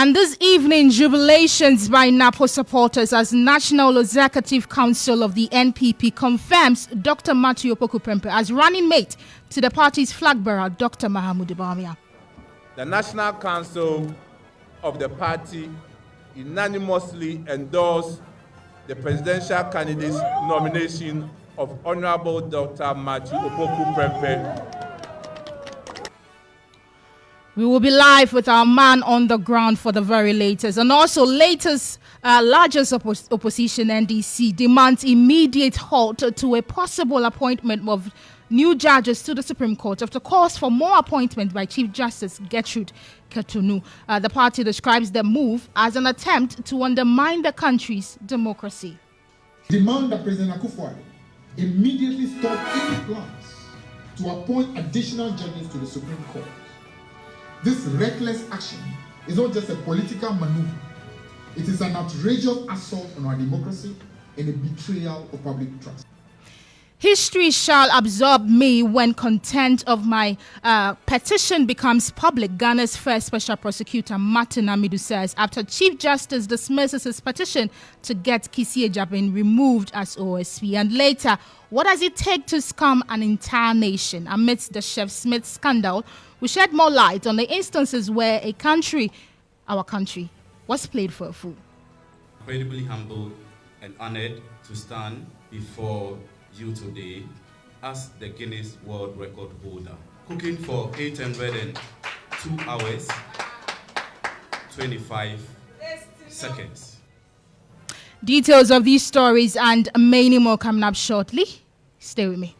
And this evening, jubilations by NAPO supporters as National Executive Council of the NPP confirms Dr. Matthew Opoku-Prempeh as running mate to the party's flag bearer, Dr. Mahamudu Bawumia. The National Council of the party unanimously endorsed the presidential candidate's nomination of Honorable Dr. Matthew Opoku-Prempeh. We will be live with our man on the ground for the very latest. And also largest opposition NDC demands immediate halt to a possible appointment of new judges to the Supreme Court after calls for more appointment by Chief Justice Gertrude Ketunu. The party describes the move as an attempt to undermine the country's democracy. Demand that President Akufo-Addo immediately stop any plans to appoint additional judges to the Supreme Court. This reckless action is not just a political maneuver. It is an outrageous assault on our democracy and a betrayal of public trust. History shall absorb me when content of my petition becomes public, Ghana's first special prosecutor Martin Amidu says after Chief Justice dismisses his petition to get Kisi Ejabin removed as OSP. And later, what does it take to scam an entire nation? Amidst the Chef Smith scandal, we shed more light on the instances where our country, was played for a fool. Incredibly humbled and honored to stand before you today as the Guinness World Record holder. Cooking for 802 hours, 25 seconds. Details of these stories and many more coming up shortly. Stay with me.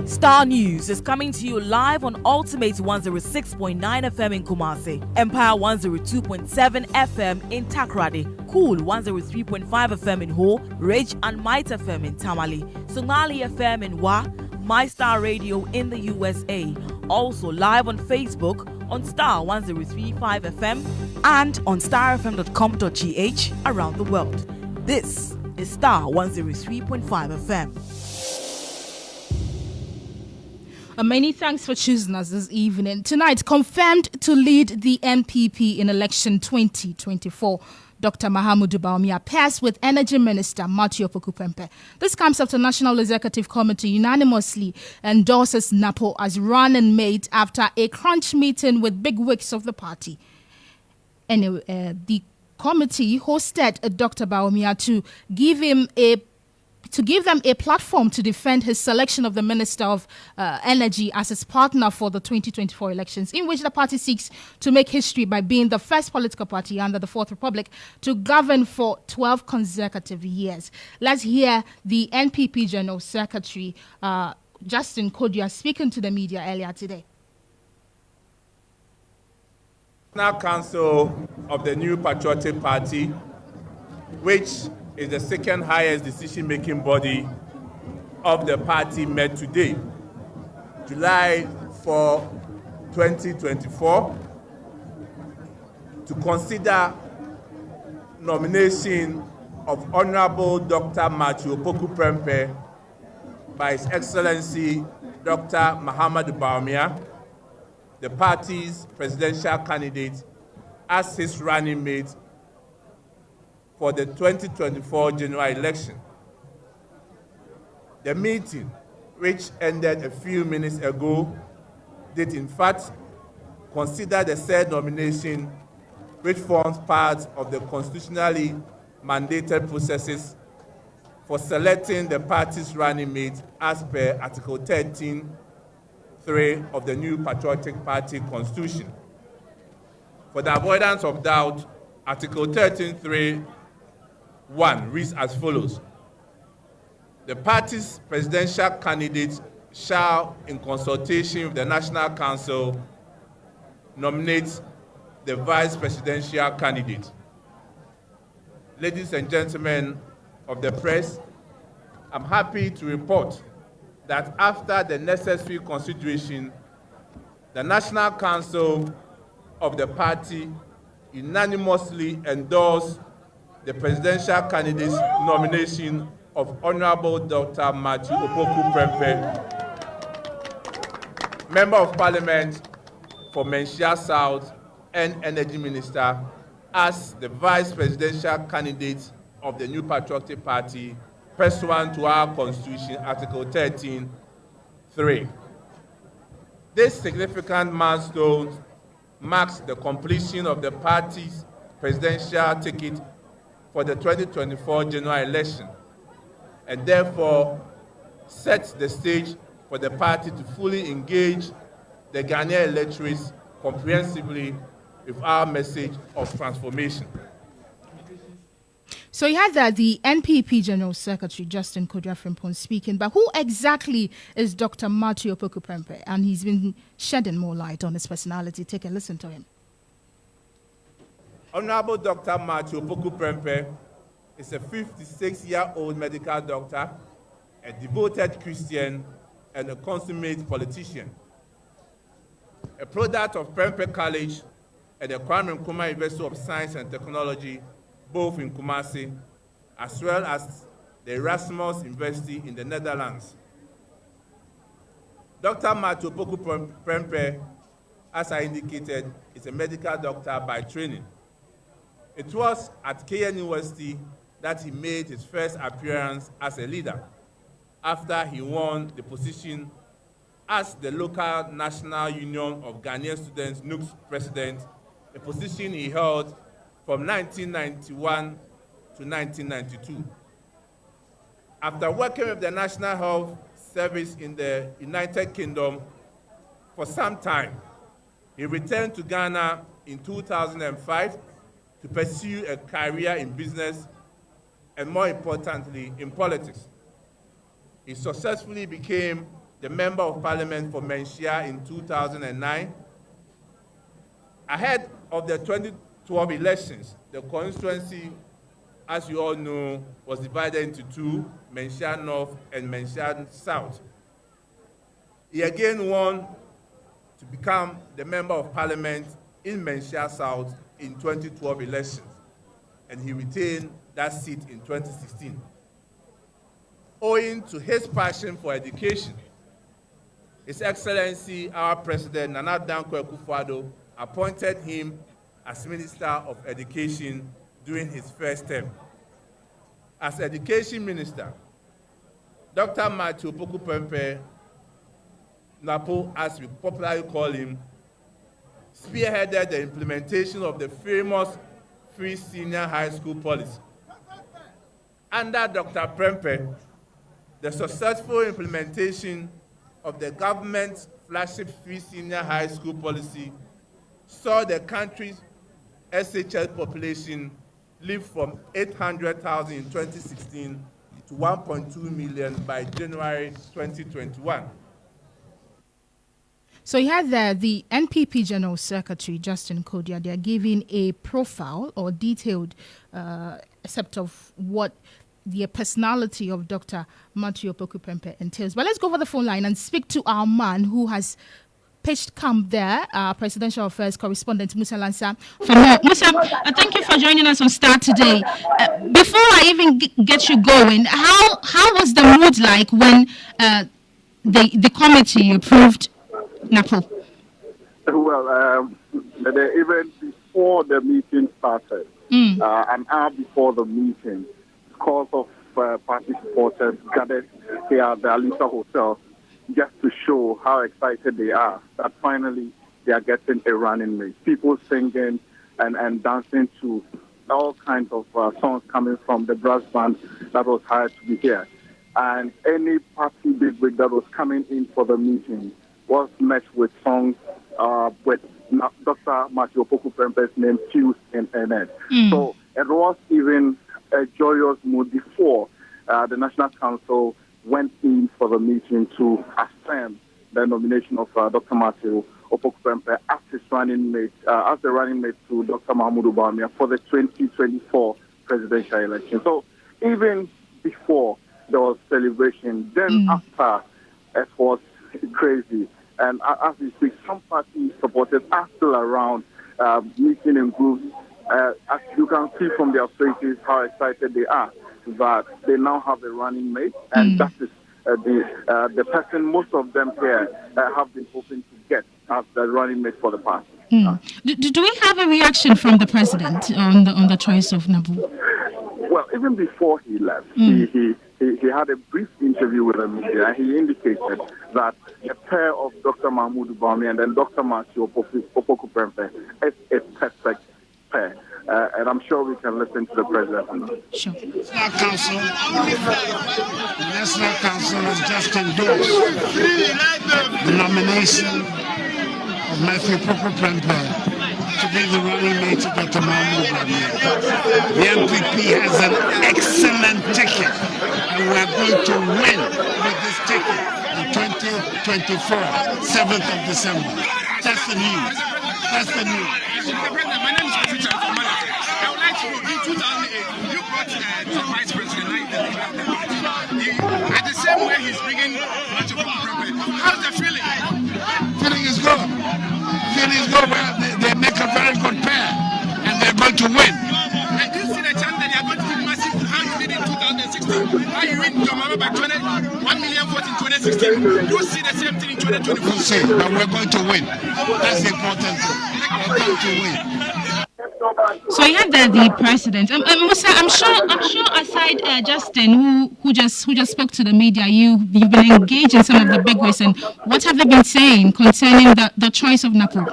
Starr News is coming to you live on Ultimate 106.9 FM in Kumasi, Empire 102.7 FM in Takrady, Cool 103.5 FM in Ho, Rage and Might FM in Tamale, Somali FM in Wa, My Star Radio in the USA. Also live on Facebook on Starr 103.5 FM and on starfm.com.gh around the world. This is Starr 103.5 FM. Many thanks for choosing us this evening. Tonight, confirmed to lead the NPP in election 2024, Dr. Mahamudu Bawumia pairs with Energy Minister Matthew Opoku-Prempeh. This comes after National Executive Committee unanimously endorses NAPO as running mate after a crunch meeting with bigwigs of the party. Anyway, the committee hosted Dr. Bawumia to give them a platform to defend his selection of the Minister of Energy as his partner for the 2024 elections, in which the party seeks to make history by being the first political party under the Fourth Republic to govern for 12 consecutive years. Let's hear the NPP General Secretary, Justin Kodia, speaking to the media earlier today. National Council of the New Patriotic Party, which is the second highest decision-making body of the party, met today, July 4, 2024, to consider nomination of Honorable Dr. Matthew Opoku-Prempeh by His Excellency Dr. Mahamudu Bawumia, the party's presidential candidate, as his running mate for the 2024 general election. The meeting, which ended a few minutes ago, did in fact consider the said nomination, which forms part of the constitutionally mandated processes for selecting the party's running mate as per Article 13(3) of the New Patriotic Party Constitution. For the avoidance of doubt, Article 13(3) 1 reads as follows: the party's presidential candidate shall, in consultation with the National Council, nominate the vice presidential candidate. Ladies and gentlemen of the press, I'm happy to report that after the necessary consideration, the National Council of the party unanimously endorsed the presidential candidate's nomination of Honorable Dr. Matthew Opoku-Prempeh Member of Parliament for Menchia South and Energy Minister as the Vice Presidential candidate of the New Patriotic Party pursuant to our Constitution, Article 13(3). This significant milestone marks the completion of the party's presidential ticket for the 2024 general election and therefore sets the stage for the party to fully engage the Ghanaian electorates comprehensively with our message of transformation. So you had the NPP General Secretary, Justin Kodua Frimpong, speaking, but who exactly is Dr. Matthew Opoku-Prempeh? And he's been shedding more light on his personality. Take a listen to him. Honorable Dr. Matthew Opoku-Prempeh is a 56-year-old medical doctor, a devoted Christian, and a consummate politician. A product of Prempeh College and the Kwame Nkrumah University of Science and Technology, both in Kumasi, as well as the Erasmus University in the Netherlands. Dr. Matthew Opoku-Prempeh, as I indicated, is a medical doctor by training. It was at KN University that he made his first appearance as a leader after he won the position as the local National Union of Ghanaian Students NUG's president, a position he held from 1991 to 1992. After working with the National Health Service in the United Kingdom for some time, he returned to Ghana in 2005 to pursue a career in business and, more importantly, in politics. He successfully became the Member of Parliament for Menchia in 2009. Ahead of the 2012 elections, the constituency, as you all know, was divided into two, Menchia North and Menchia South. He again won to become the Member of Parliament in Menchia South in 2012 elections, and he retained that seat in 2016. Owing to his passion for education, His Excellency, our President, Nana Dankwa Akufo-Addo, appointed him as Minister of Education during his first term. As Education Minister, Dr. Matthew Opoku-Prempeh, Napo, as we popularly call him, spearheaded the implementation of the famous free senior high school policy. Under Dr. Prempeh, the successful implementation of the government's flagship free senior high school policy saw the country's SHS population lift from 800,000 in 2016 to 1.2 million by January 2021. So you had the NPP General Secretary, Justin Kodua. They are giving a profile or detailed except of what the personality of Dr. Matthew Opoku-Prempeh entails. But let's go over the phone line and speak to our man who has pitched camp there, our presidential affairs correspondent, Musa Lansa. Musa, thank you for joining us on Starr today. Before I even get you going, how was the mood like when the committee approved NAPO? Well, even before the meeting started, an hour before the meeting, scores of party supporters gathered here at the Alisa Hotel just to show how excited they are that finally they are getting a running mate. People singing and dancing to all kinds of songs coming from the brass band that was hired to be here. And any party bigwig that was coming in for the meeting was met with songs with Dr. Matthew Opoku-Prempeh's name fused in it. So it was even a joyous mood before the National Council went in for the meeting to affirm the nomination of Dr. Matthew Opoku-Prempeh as his running mate, as the running mate to Dr. Mahamudu Bawumia for the 2024 presidential election. So even before there was celebration, then after it was crazy. And as we speak, some party supporters are still around, meeting in groups. As you can see from their faces how excited they are that they now have a running mate, and that is the person most of them here have been hoping to get as the running mate for the party. Do we have a reaction from the president on the choice of Nabu? Well, even before he left, he had a brief interview with the media, and he indicated that the pair of Dr. Mahmoud Bawumia and then Dr. Matthew Opoku Prempeh is a perfect pair. And I'm sure we can listen to the president. Sure. The National Council has just endorsed the nomination of Matthew Opoku Prempeh to be the running mate of Dr. Mahmoud Bawumia. The MPP has an excellent ticket, and we're going to win with this ticket in 2024, 7th of December. That's the news. That's the news. My name is Awisi Dede. I would like to know, in 2008, you brought the vice president at the same way he's bringing Matthew Prempeh. How's the feeling? Feeling is good. Feeling is good. Well, they make a very good pair, and they're going to win. And do you see the chance that they are going to be massive how you did in 2016? How you win Domama by 1 million votes in 2016? Do you see the same thing in 2024? We'll see, but we're going to win. That's the important thing. We're going to win. So you have the president. Musa, I'm sure. Aside Justin, who just spoke to the media, you've been engaged in some of the big ways. And what have they been saying concerning the choice of Napo?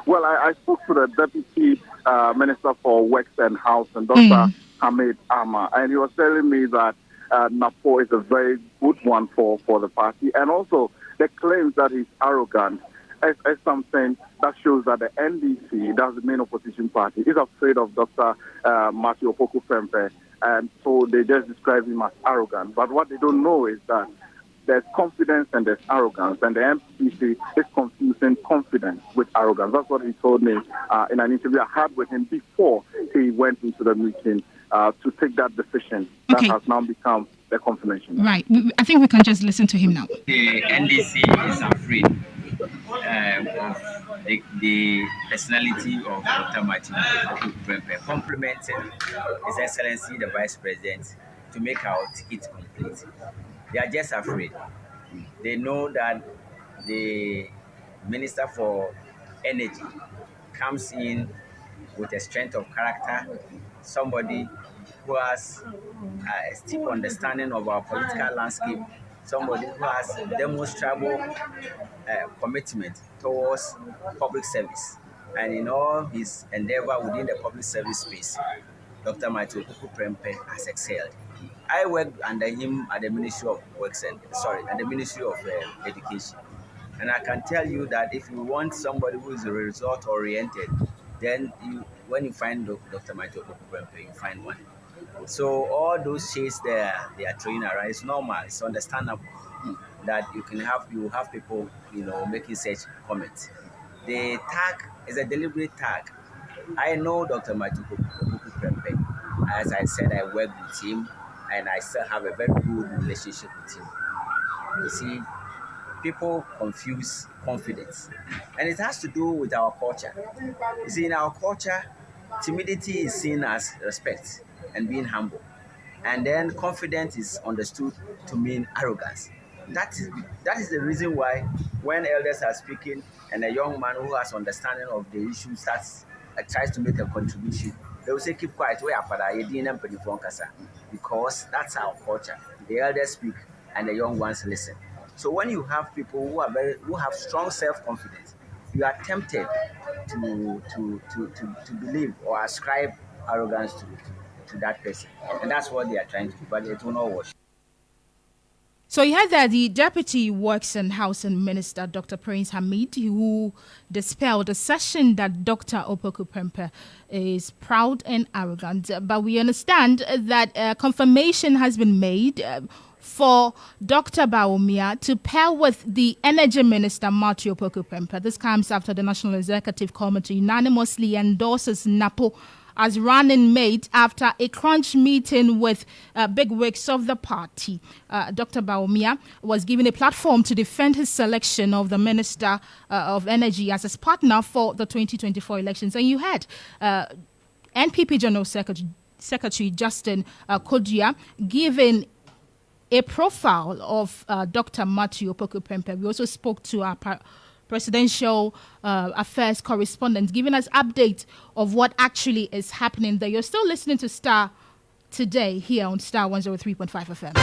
Well, I spoke to the Deputy Minister for Works and Housing, Dr. Hamid Ama, and he was telling me that Napo is a very good one for the party, and also the claims that he's arrogant is something that shows that the NDC, that's the main opposition party, is afraid of Dr. Matthew Opoku Prempeh, and so they just describe him as arrogant. But what they don't know is that there's confidence and there's arrogance, and the MPC is confusing confidence with arrogance. That's what he told me in an interview I had with him before he went into the meeting to take that decision that has now become the confirmation. Right. I think we can just listen to him now. The NDC is afraid of the personality of Dr. Matthew Opoku Prempeh, complimented His Excellency the Vice President to make our ticket complete. They are just afraid. They know that the Minister for Energy comes in with a strength of character, somebody who has a deep understanding of our political landscape, somebody who has demonstrable commitment towards public service. And in all his endeavor within the public service space, Dr. Matthew Opoku Prempeh has excelled. I worked under him at the Ministry of Education. And I can tell you that if you want somebody who is result-oriented, then when you find Dr. Matthew Opoku Prempeh, you find one. So all those shades they are throwing around, it's normal, it's understandable that you have people, making such comments. The tag is a deliberate tag. I know Dr. Matthew Opoku Prempeh. As I said, I worked with him, and I still have a very good relationship with him. You see, people confuse confidence, and it has to do with our culture. You see, in our culture, timidity is seen as respect and being humble, and then confidence is understood to mean arrogance. That is the reason why when elders are speaking and a young man who has understanding of the issue tries to make a contribution, they will say, keep quiet, because that's our culture. The elders speak and the young ones listen. So when you have people who have strong self-confidence, you are tempted to believe or ascribe arrogance to that person. And that's what they are trying to do, but it will not work. So you had that the Deputy Works and Housing Minister, Dr. Prince Hamid, who dispelled the assertion that Dr. Opoku Prempeh is proud and arrogant. But we understand that confirmation has been made for Dr. Bawumia to pair with the Energy Minister, Matthew Opoku Prempeh. This comes after the National Executive Committee unanimously endorses NAPO as running mate after a crunch meeting with bigwigs of the party. Dr. Bawumia was given a platform to defend his selection of the Minister of Energy as his partner for the 2024 elections. And you had NPP General Secretary Justin Kodia giving a profile of Dr. Matthew Opoku Prempeh. We also spoke to our presidential affairs correspondent, giving us update of what actually is happening there. You're still listening to Starr Today here on Starr 103.5 FM.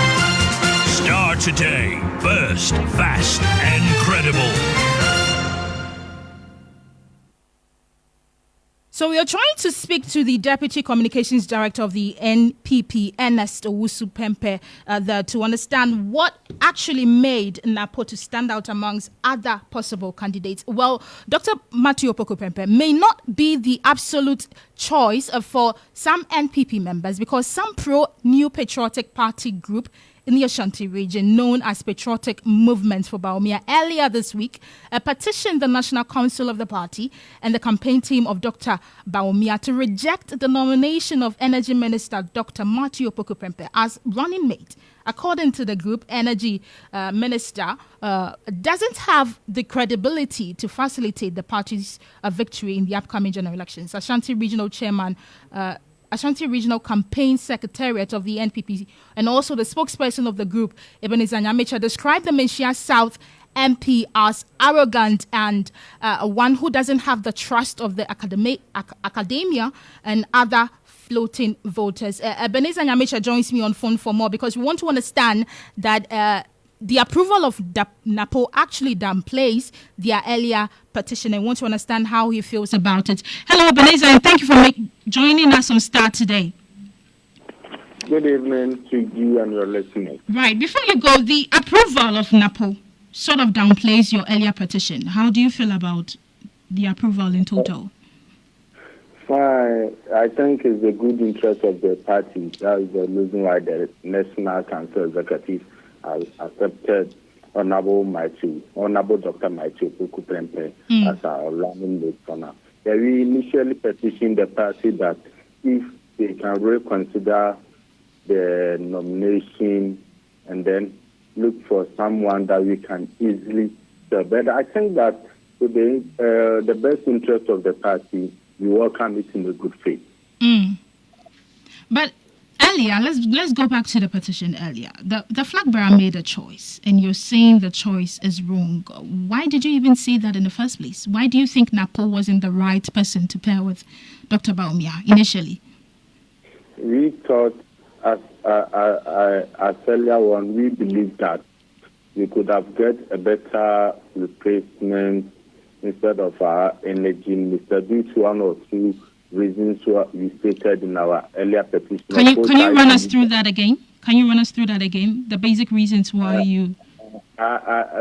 Starr Today, first, fast, and credible. So we are trying to speak to the Deputy Communications Director of the NPP, Ernest Owusu Pempeh, to understand what actually made NAPO to stand out amongst other possible candidates. Well, Dr. Matthew Opoku Prempeh may not be the absolute choice for some NPP members because some pro-New Patriotic Party group in the Ashanti region, known as Patriotic Movement for Bawumia, earlier this week, petitioned the National Council of the party and the campaign team of Dr. Bawumia to reject the nomination of Energy Minister Dr. Matthew Opoku Prempeh as running mate. According to the group, Energy Minister doesn't have the credibility to facilitate the party's victory in the upcoming general elections. Ashanti Regional Chairman Ashanti Regional Campaign Secretariat of the NPP and also the spokesperson of the group, Ebenezer Nyamicha, described the Menchia South MP as arrogant and one who doesn't have the trust of the academia and other floating voters. Ebenezer Nyamicha joins me on phone for more because we want to understand that the approval of NAPO actually downplays their earlier petition. I want to understand how he feels about it. Hello, Ebenezer, and thank you for joining us on Starr Today. Good evening to you and your listeners. Right. Before you go, the approval of NAPO sort of downplays your earlier petition. How do you feel about the approval in total? Fine. I think it's the good interest of the party. That is the reason why the National Council Executive has accepted Honorable Dr. Matthew Opoku Prempeh as our running mate for now. Yeah, we initially petitioned the party that if they can reconsider the nomination and then look for someone that we can easily serve. But I think that with the best interest of the party, we welcome it in a good faith. But earlier, let's go back to the petition earlier. The flag bearer made a choice, and you're saying the choice is wrong. Why did you even say that in the first place? Why do you think NAPO wasn't the right person to pair with Dr. Bawumia initially? We thought, as earlier on, we believed that we could have got a better replacement instead of our energy minister due to one or two reasons we stated in our earlier petition. Can you run us through that again? The basic reasons why you...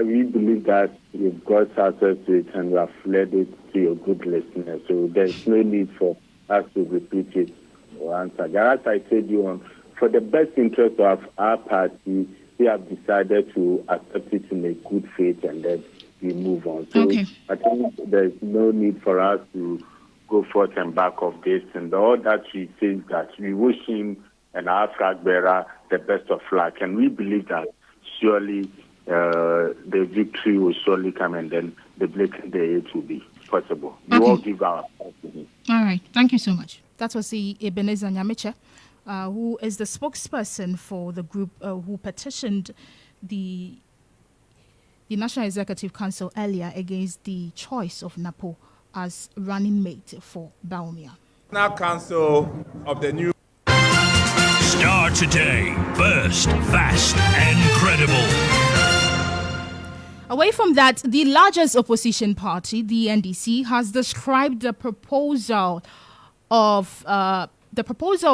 we believe that we've got access to it and we have fled it to your good listeners. So there's no need for us to repeat it once again. As I said for the best interest of our party, we have decided to accept it in a good faith and then we move on. So okay. I think there's no need for us to go forth and back of this, and all that we say is that we wish him and our flag bearer the best of luck, and we believe that surely the victory will surely come, and then the breaking the eight will be possible. We all give our part to him. All right, thank you so much. That was the Ebenezer Nyamicha, who is the spokesperson for the group who petitioned the National Executive Council earlier against the choice of NAPO as running mate for Bawumia. National Council of the new Starr Today, first, fast, and credible. Away from that, the largest opposition party, the NDC, has described the proposal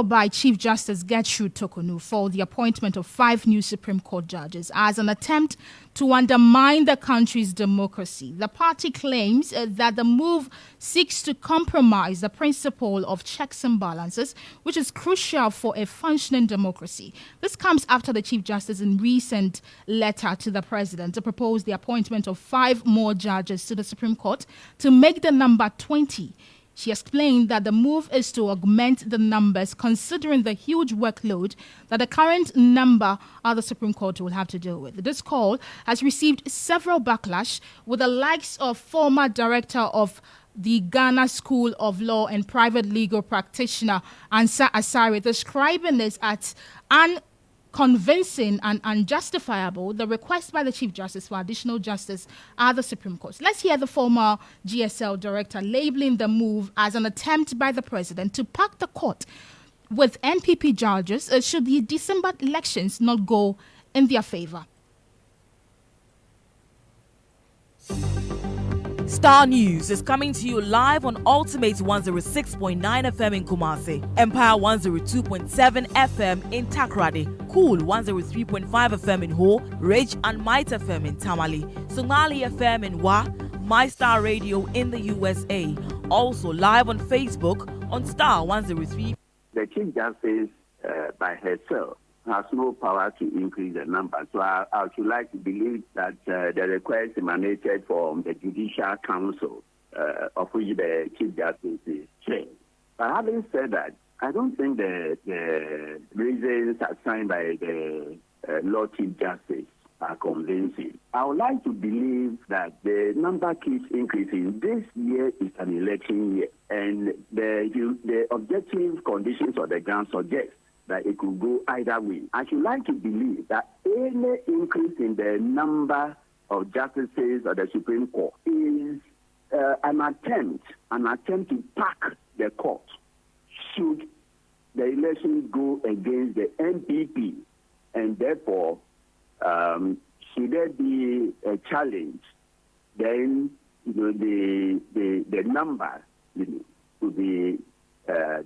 by Chief Justice Gertrude Tokonu for the appointment of 5 new Supreme Court judges as an attempt to undermine the country's democracy. The party claims that the move seeks to compromise the principle of checks and balances, which is crucial for a functioning democracy. This comes after the Chief Justice in recent letter to the President to propose the appointment of 5 more judges to the Supreme Court to make the number 20. She explained that the move is to augment the numbers considering the huge workload that the current number of the Supreme Court will have to deal with. This call has received several backlash, with the likes of former director of the Ghana School of Law and private legal practitioner Ansa Asare describing this as convincing and unjustifiable the request by the Chief Justice for additional justice at the Supreme Court. Let's hear the former GSL director labeling the move as an attempt by the president to pack the court with NPP judges should the December elections not go in their favor. Starr News is coming to you live on Ultimate 106.9 FM in Kumasi, Empire 102.7 FM in Takrady, Cool 103.5 FM in Ho, Rage and Might FM in Tamale, Somali FM in Wa, My Star Radio in the USA. Also live on Facebook on Starr 103. The Chief Justice by herself has no power to increase the number. So I would like to believe that the request emanated from the Judicial Council, of which the Chief Justice is chair. But having said that, I don't think the reasons assigned by the Lord Chief Justice are convincing. I would like to believe that the number keeps increasing. This year is an election year, and the objective conditions of the ground suggest that it could go either way. I should like to believe that any increase in the number of justices of the Supreme Court is an attempt to pack the court should the election go against the NPP, and therefore, should there be a challenge, then the number to be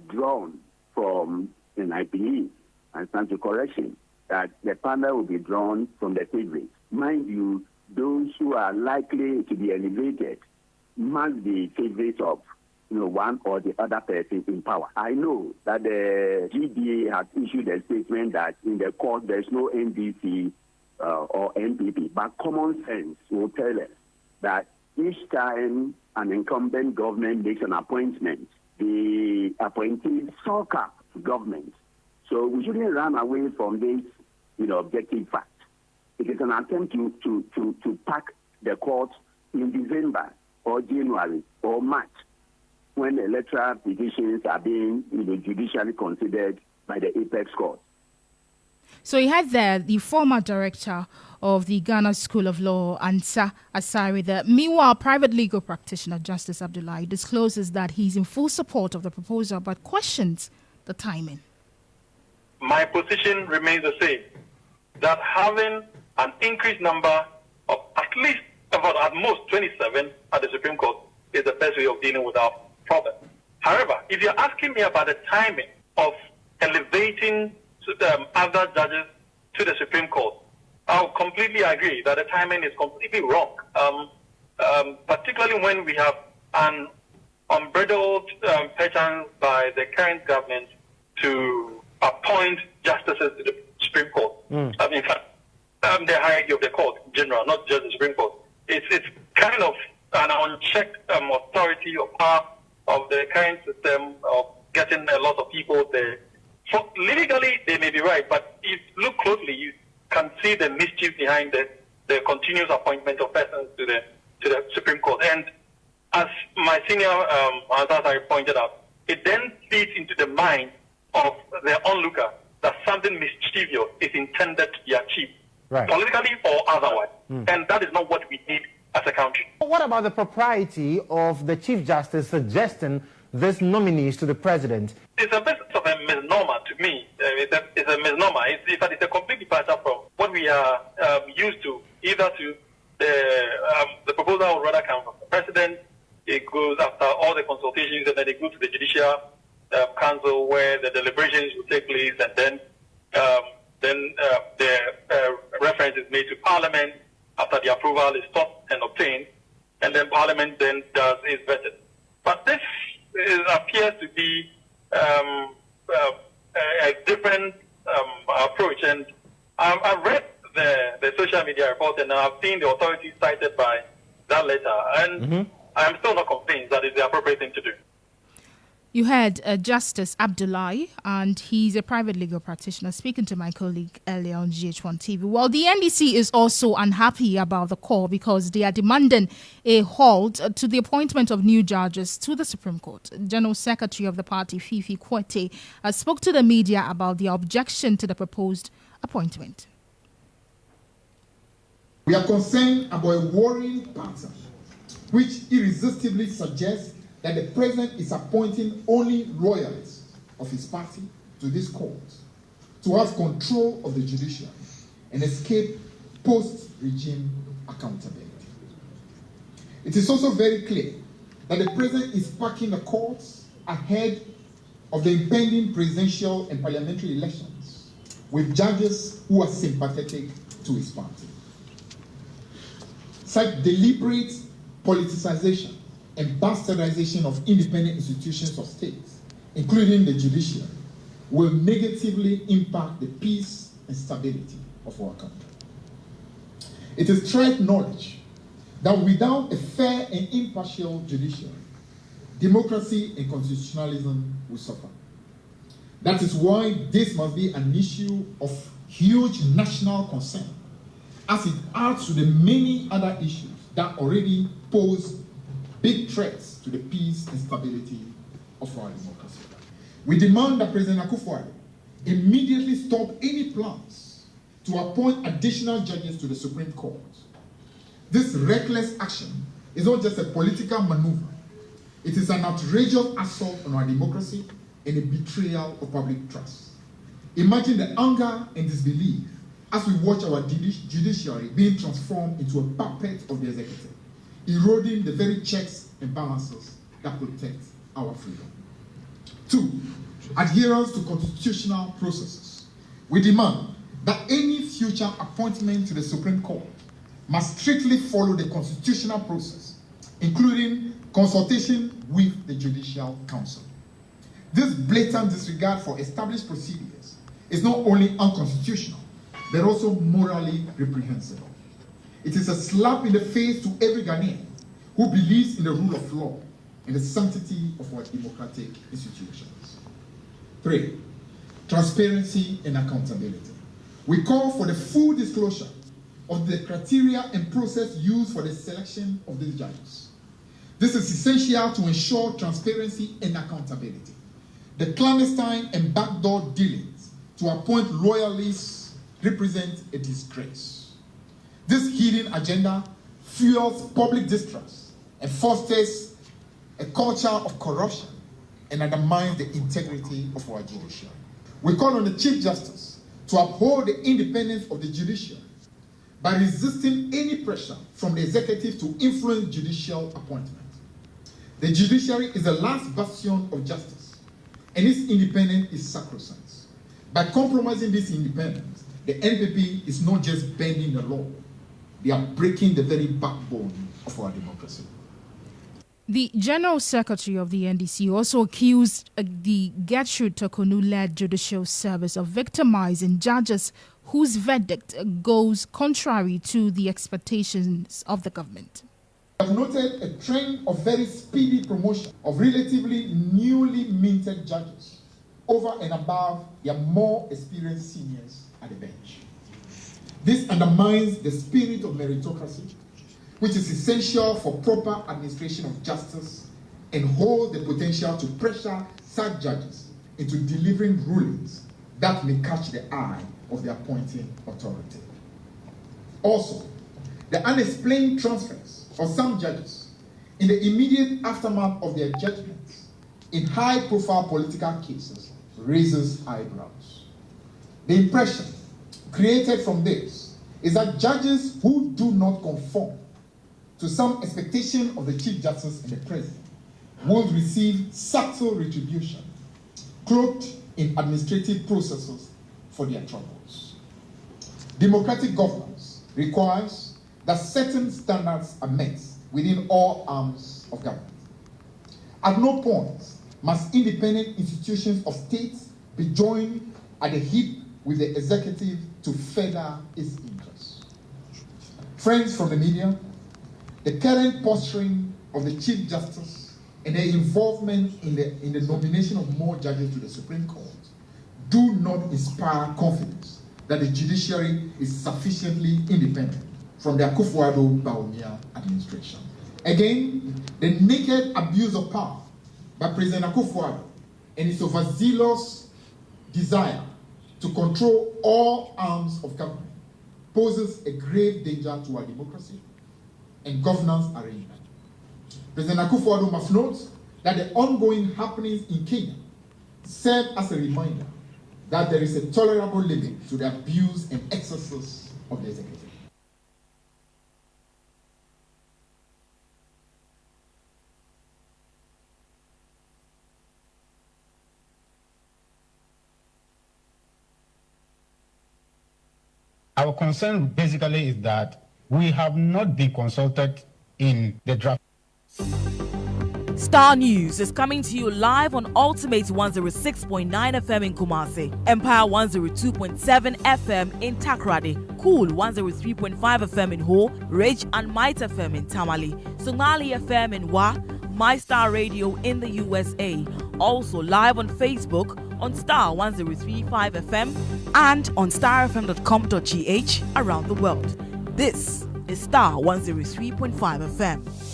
drawn from. And I believe, and stand to correction, that the panel will be drawn from the favorites. Mind you, those who are likely to be elevated must be favorites of one or the other person in power. I know that the GDA has issued a statement that in the court there's no NDC or NPP, but common sense will tell us that each time an incumbent government makes an appointment, the appointees suck up government. So we shouldn't run away from this, objective fact. It is an attempt to pack the court in December or January or March when the electoral petitions are being judicially considered by the Apex Court. So you had there the former director of the Ghana School of Law, Ansa Asari. The meanwhile, private legal practitioner Justice Abdullahi discloses that he's in full support of the proposal but questions the timing. My position remains the same, that having an increased number of at most 27 at the Supreme Court is the best way of dealing with our problem. However, if you're asking me about the timing of elevating other judges to the Supreme Court, I'll completely agree that the timing is completely wrong, particularly when we have an unbridled petition by the current government to appoint justices to the Supreme Court. In fact, the hierarchy of the court in general, not just the Supreme Court. It's kind of an unchecked authority or power of the current system of getting a lot of people there. So legally, they may be right, but if you look closely, you can see the mischief behind the continuous appointment of persons to the Supreme Court. And as my senior Azazari pointed out, it then feeds into the mind of the onlooker that something mischievous is intended to be achieved, politically or otherwise. And that is not what we need as a country. What about the propriety of the Chief Justice suggesting these nominees to the President? It's a bit of a misnomer to me. It's a misnomer. It's a complete departure from what we are used to, either to the proposal would rather come from the President. It goes after all the consultations, and then it goes to the Judicial Council where the deliberations will take place, and then the reference is made to Parliament after the approval is sought and obtained, and then Parliament then does is vetted. But this appears to be a different approach, and I've read the social media report, and I've seen the authorities cited by that letter, and I'm still not convinced that it's the appropriate thing to do. You heard Justice Abdullahi, and he's a private legal practitioner, speaking to my colleague earlier on GH1 TV. Well, the NDC is also unhappy about the call because they are demanding a halt to the appointment of new judges to the Supreme Court. General Secretary of the party, Fifi Kwete, spoke to the media about the objection to the proposed appointment. We are concerned about a worrying pattern which irresistibly suggests that the president is appointing only loyalists of his party to this court to have control of the judiciary and escape post-regime accountability. It is also very clear that the president is packing the courts ahead of the impending presidential and parliamentary elections with judges who are sympathetic to his party. Such deliberate politicization and bastardization of independent institutions of states, including the judiciary, will negatively impact the peace and stability of our country. It is trite knowledge that without a fair and impartial judiciary, democracy and constitutionalism will suffer. That is why this must be an issue of huge national concern, as it adds to the many other issues that already pose big threats to the peace and stability of our democracy. We demand that President Akufo-Addo immediately stop any plans to appoint additional judges to the Supreme Court. This reckless action is not just a political maneuver. It is an outrageous assault on our democracy and a betrayal of public trust. Imagine the anger and disbelief as we watch our judiciary being transformed into a puppet of the executive, eroding the very checks and balances that protect our freedom. 2, adherence to constitutional processes. We demand that any future appointment to the Supreme Court must strictly follow the constitutional process, including consultation with the Judicial Council. This blatant disregard for established procedures is not only unconstitutional, but also morally reprehensible. It is a slap in the face to every Ghanaian who believes in the rule of law and the sanctity of our democratic institutions. 3, transparency and accountability. We call for the full disclosure of the criteria and process used for the selection of these judges. This is essential to ensure transparency and accountability. The clandestine and backdoor dealings to appoint loyalists represent a disgrace. This hidden agenda fuels public distrust and fosters a culture of corruption and undermines the integrity of our judiciary. We call on the Chief Justice to uphold the independence of the judiciary by resisting any pressure from the executive to influence judicial appointment. The judiciary is the last bastion of justice, and its independence is sacrosanct. By compromising this independence, the NPP is not just bending the law, they are breaking the very backbone of our democracy. The General Secretary of the NDC also accused the Gertrude Tokonu-led Judicial Service of victimizing judges whose verdict goes contrary to the expectations of the government. We have noted a trend of very speedy promotion of relatively newly minted judges over and above their more experienced seniors at the bench. This undermines the spirit of meritocracy, which is essential for proper administration of justice and holds the potential to pressure such judges into delivering rulings that may catch the eye of the appointing authority. Also, the unexplained transfers of some judges in the immediate aftermath of their judgments in high-profile political cases raises eyebrows. The impression created from this is that judges who do not conform to some expectation of the Chief Justice and the President will receive subtle retribution cloaked in administrative processes for their troubles. Democratic governance requires that certain standards are met within all arms of government. At no point must independent institutions of states be joined at the hip with the executive to further its interests. Friends from the media, the current posturing of the Chief Justice and their involvement in the nomination of more judges to the Supreme Court do not inspire confidence that the judiciary is sufficiently independent from the Akufo-Addo Bawumia administration. Again, the naked abuse of power by President Akufo-Addo and his overzealous desire to control all arms of government poses a grave danger to our democracy and governance arrangement. President Akufo-Addo must note that the ongoing happenings in Kenya serve as a reminder that there is a tolerable limit to the abuse and excesses of the executive. Our concern basically is that we have not been consulted in the draft. Starr News is coming to you live on Ultimate 106.9 FM in Kumasi, Empire 102.7 FM in Takrady, Cool 103.5 FM in Ho, Rage and Might FM in Tamale, Somali FM in Wa, My Star Radio in the USA. Also live on Facebook on Starr 103.5 FM and on starfm.com.gh around the world. This is Starr 103.5 FM.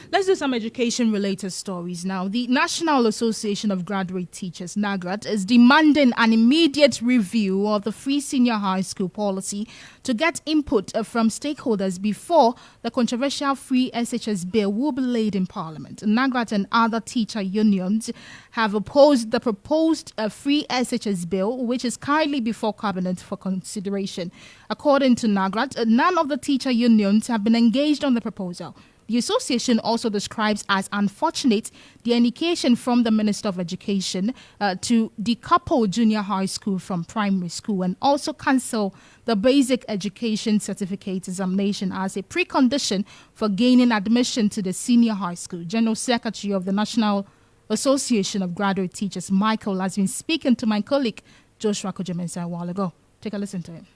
Let's do some education-related stories now. The National Association of Graduate Teachers, NAGRAT, is demanding an immediate review of the free senior high school policy to get input from stakeholders before the controversial free SHS bill will be laid in Parliament. NAGRAT and other teacher unions have opposed the proposed free SHS bill, which is currently before Cabinet for consideration. According to NAGRAT, none of the teacher unions have been engaged on the proposal. The association also describes as unfortunate the indication from the Minister of Education to decouple junior high school from primary school and also cancel the basic education certificate examination as a precondition for gaining admission to the senior high school. General Secretary of the National Association of Graduate Teachers, Michael, has been speaking to my colleague Joshua Kojemensa a while ago. Take a listen to him.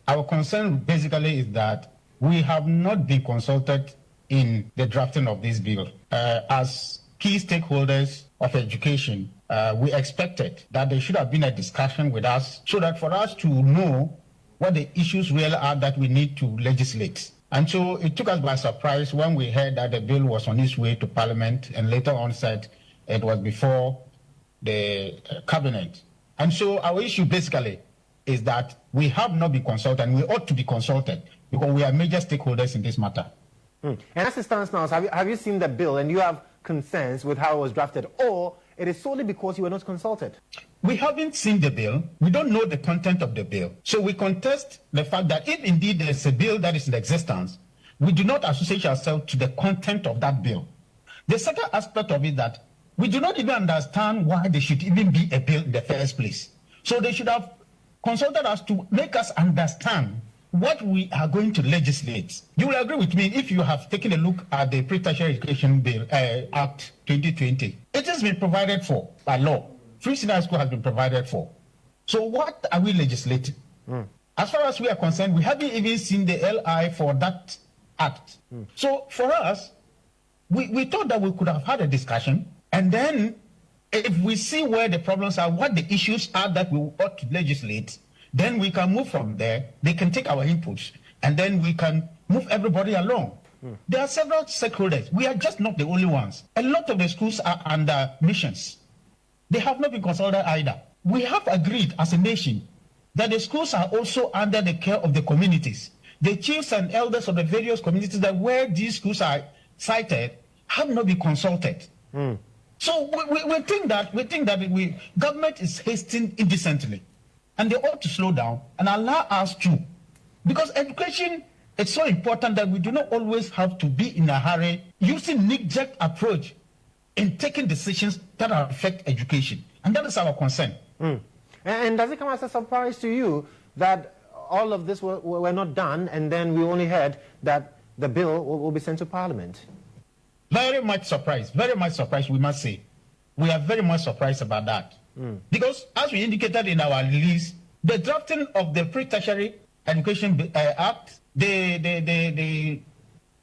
Our concern basically is that we have not been consulted in the drafting of this bill. As key stakeholders of education, we expected that there should have been a discussion with us so that for us to know what the issues really are that we need to legislate. And so it took us by surprise when we heard that the bill was on its way to Parliament and later on said it was before the Cabinet. And so our issue basically is that we have not been consulted and we ought to be consulted because we are major stakeholders in this matter. And as it stands now, have you seen the bill and you have concerns with how it was drafted, or it is solely because you were not consulted? We haven't seen the bill. We don't know the content of the bill. So we contest the fact that if indeed there's a bill that is in existence, we do not associate ourselves to the content of that bill. The second aspect of it is that we do not even understand why there should even be a bill in the first place. So they should have consulted us to make us understand what we are going to legislate. You will agree with me if you have taken a look at the Pre-Tertiary Education Bill Act 2020. It has been provided for by law. Free senior school has been provided for. So what are we legislating? As far as we are concerned, we haven't even seen the LI for that act. So for us, we thought that we could have had a discussion, and then if we see where the problems are, what the issues are that we ought to legislate, then we can move from there. They can take our inputs, and then we can move everybody along. There are several stakeholders. We are just not the only ones. A lot of the schools are under missions. They have not been consulted either. We have agreed as a nation that the schools are also under the care of the communities. The chiefs and elders of the various communities that where these schools are cited have not been consulted. So we think that government is hasting indecently. And they ought to slow down and allow us to. Because education is so important that we do not always have to be in a hurry using knee-jerk approach in taking decisions that affect education. And that is our concern. And does it come as a surprise to you that all of this were not done and then we only heard that the bill will be sent to Parliament? Very much surprised, we must say. We are very much surprised about that. Because, as we indicated in our release, the drafting of the Pre-Tertiary Education Act, the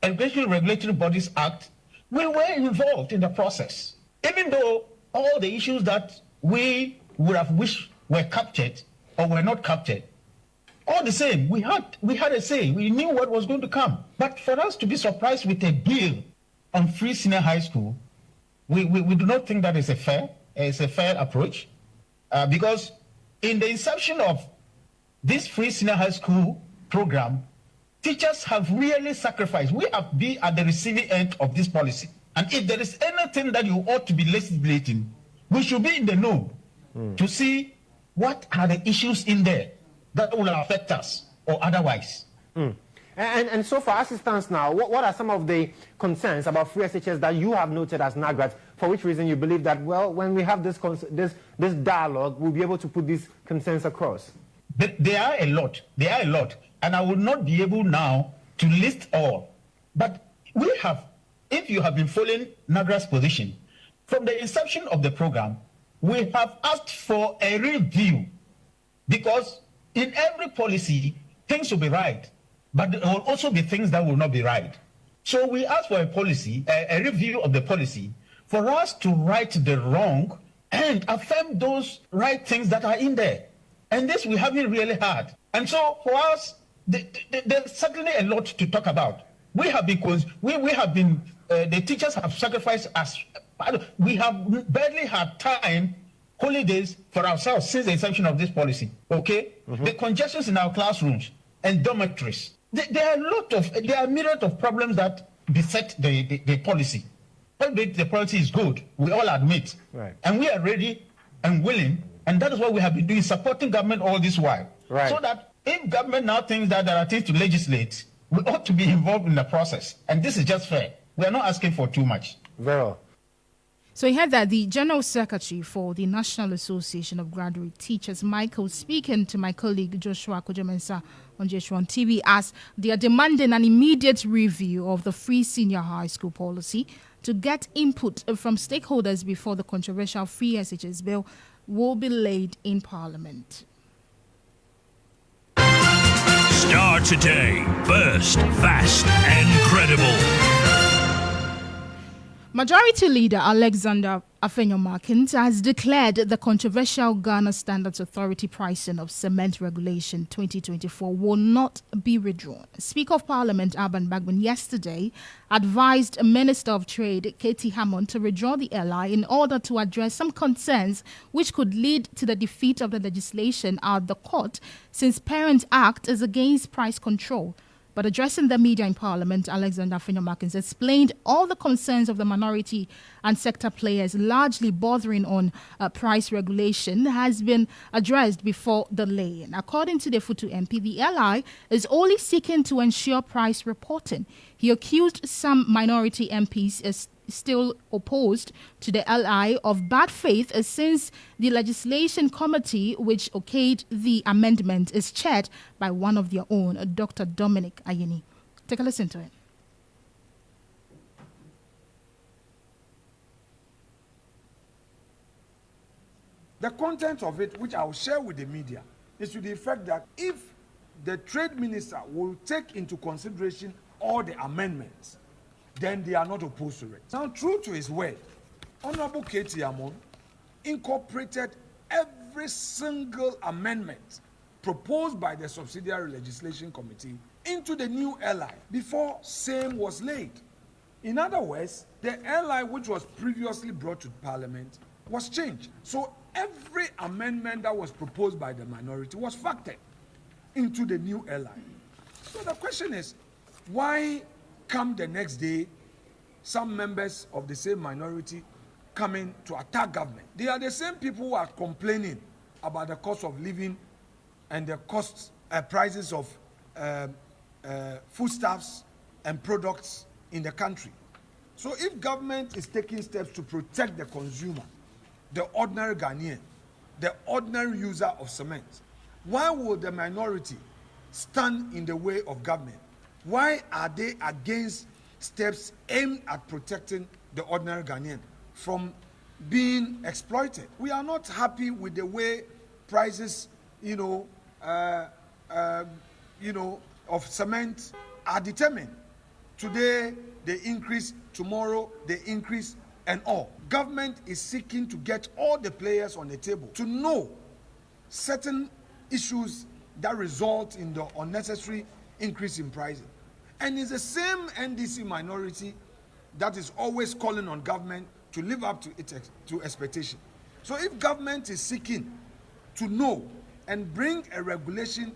Education Regulatory Bodies Act, we were involved in the process. Even though all the issues that we would have wished were captured or were not captured, all the same, we had a say. We knew what was going to come. But for us to be surprised with a bill on free senior high school, we do not think that is fair. is a fair approach because in the inception of this free senior high school program, teachers have really sacrificed. We have been at the receiving end of this policy. And if there is anything that you ought to be legislating, we should be in the know to see what are the issues in there that will affect us or otherwise. And so far, as it stands now, what are some of the concerns about free SHS that you have noted as NAGRAT, for which reason you believe that, well, when we have this dialogue, we'll be able to put these concerns across? There are a lot. And I will not be able now to list all. But we have, if you have been following NAGRA's position, from the inception of the program, we have asked for a review because in every policy, things will be right, but there will also be things that will not be right. So we asked for a policy, a review of the policy, for us to right the wrong and affirm those right things that are in there. And this we haven't really had. And so for us, there's certainly a lot to talk about. We have been, the teachers have sacrificed us. We have barely had time, holidays for ourselves since the inception of this policy, okay? The congestions in our classrooms and dormitories. There are a myriad of problems that beset the policy. Albeit the policy is good, we all admit. Right. And we are ready and willing, and that is what we have been doing, supporting government all this while. Right. So that if government now thinks that there are things to legislate, we ought to be involved in the process. And this is just fair. We are not asking for too much. Very well. So we heard that the General Secretary for the National Association of Graduate Teachers, Michael, speaking to my colleague Joshua Kojemensa on J1 TV, as they are demanding an immediate review of the free senior high school policy to get input from stakeholders before the controversial free SHS bill will be laid in Parliament. Starr Today. First, fast, and credible. Majority Leader Alexander Afenyo-Markins has declared the controversial Ghana Standards Authority pricing of cement regulation 2024 will not be withdrawn. Speaker of Parliament Alban Bagbin yesterday advised Minister of Trade Katie Hammond to withdraw the LI in order to address some concerns which could lead to the defeat of the legislation at the court, since Parent Act is against price control. But addressing the media in Parliament, Alexander Afenyo-Markins explained all the concerns of the minority and sector players, largely bothering on price regulation, has been addressed before the lay-in. According to the Futu MP, the LI is only seeking to ensure price reporting. He accused some minority MPs as still opposed to the LI of bad faith, since the legislation committee which okayed the amendment is chaired by one of their own, Dr. Dominic Ayeni. Take a listen to it. The content of it, which I will share with the media, is to the effect that if the trade minister will take into consideration all the amendments, then they are not opposed to it. Now, true to his word, Honorable Katie Hammond incorporated every single amendment proposed by the Subsidiary Legislation Committee into the new LI before same was laid. In other words, the LI which was previously brought to Parliament was changed. So every amendment that was proposed by the minority was factored into the new LI. So the question is, why come the next day some members of the same minority coming to attack government? They are the same people who are complaining about the cost of living and the prices of foodstuffs and products in the country. So if government is taking steps to protect the consumer, the ordinary Ghanaian, the ordinary user of cement, why would the minority stand in the way of government? Why are they against steps aimed at protecting the ordinary Ghanaian from being exploited? We are not happy with the way prices, of cement are determined. Today they increase, tomorrow they increase, and all. Government is seeking to get all the players on the table to know certain issues that result in the unnecessary increase in prices. And it's the same NDC minority that is always calling on government to live up to its expectation. So if government is seeking to know and bring a regulation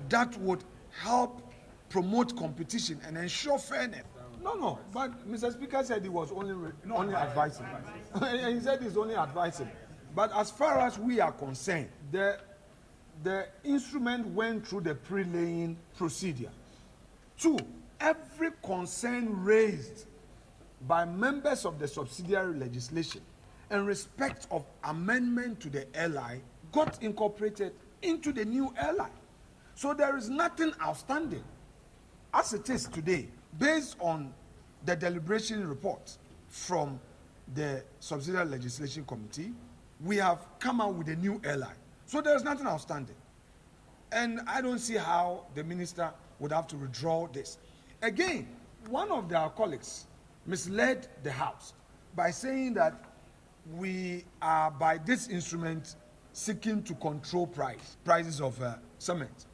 that would help promote competition and ensure fairness. No, but Mr. Speaker said he was only advising. He said he's only advising. But as far as we are concerned, the instrument went through the pre-laying procedure. 2, every concern raised by members of the subsidiary legislation in respect of amendment to the LI got incorporated into the new LI. So there is nothing outstanding as it is today, based on the deliberation report from the subsidiary legislation committee. We have come out with a new LI. So there is nothing outstanding. And I don't see how the minister would have to withdraw this. Again, one of their colleagues misled the House by saying that we are, by this instrument, seeking to control prices of cement.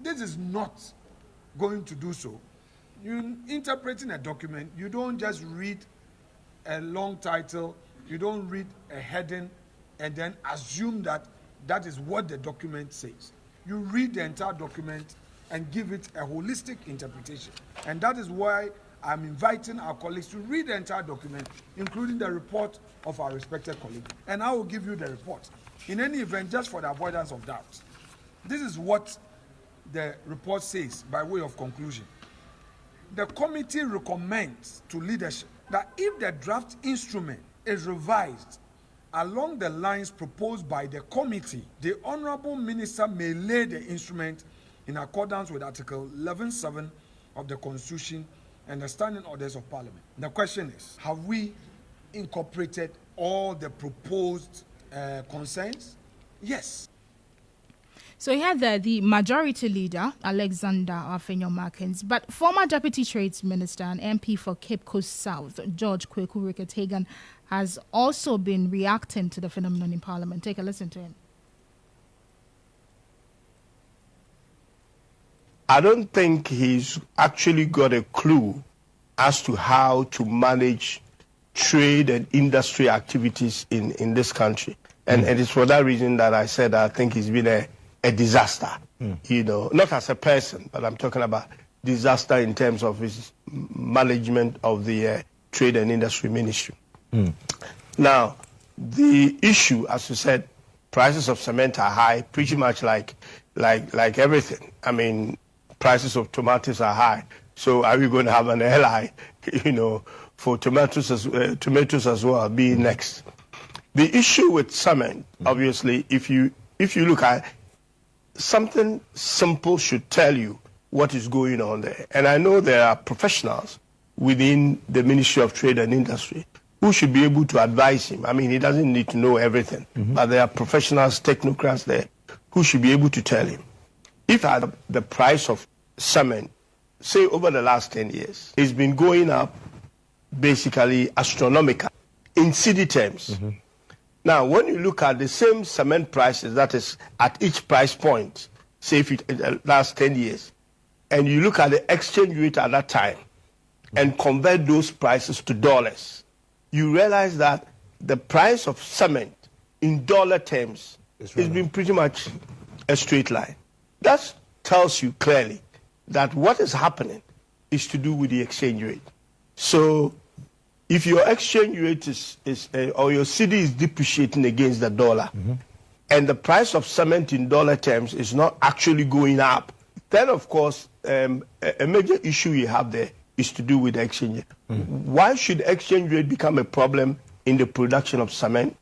This is not going to do so. You interpreting a document, you don't just read a long title, you don't read a heading and then assume that that is what the document says. You read the entire document and give it a holistic interpretation. And that is why I'm inviting our colleagues to read the entire document, including the report of our respected colleague. And I will give you the report. In any event, just for the avoidance of doubt, this is what the report says by way of conclusion. The committee recommends to leadership that if the draft instrument is revised along the lines proposed by the committee, the Honorable Minister may lay the instrument in accordance with Article 11.7 of the Constitution and the Standing Orders of Parliament. The question is, have we incorporated all the proposed concerns? Yes. So he had the majority leader, Alexander Afenyo-Markins, but former Deputy Trades Minister and MP for Cape Coast South, George Kweku Rickett-Hagan, has also been reacting to the phenomenon in Parliament. Take a listen to him. I don't think he's actually got a clue as to how to manage trade and industry activities in this country. And it is for that reason that I said I think he's been a disaster, you know, not as a person, but I'm talking about disaster in terms of his management of the Trade and Industry Ministry. Now, the issue, as you said, prices of cement are high, pretty much like everything. I mean, prices of tomatoes are high. So are we going to have an LI, you know, for tomatoes as well, be next? The issue with cement, obviously, if you look at something simple, should tell you what is going on there. And I know there are professionals within the Ministry of Trade and Industry who should be able to advise him. I mean, he doesn't need to know everything, but there are professionals, technocrats there who should be able to tell him. If the price of cement, say over the last 10 years, it's been going up basically astronomical in cedi terms. Now, when you look at the same cement prices, that is at each price point, say if it last 10 years, and you look at the exchange rate at that time and convert those prices to dollars, you realize that the price of cement in dollar terms has been pretty much a straight line. That tells you clearly that what is happening is to do with the exchange rate. So if your exchange rate or your cedi is depreciating against the dollar, and the price of cement in dollar terms is not actually going up, then of course a major issue you have there is to do with the exchange rate. Why should exchange rate become a problem in the production of cement?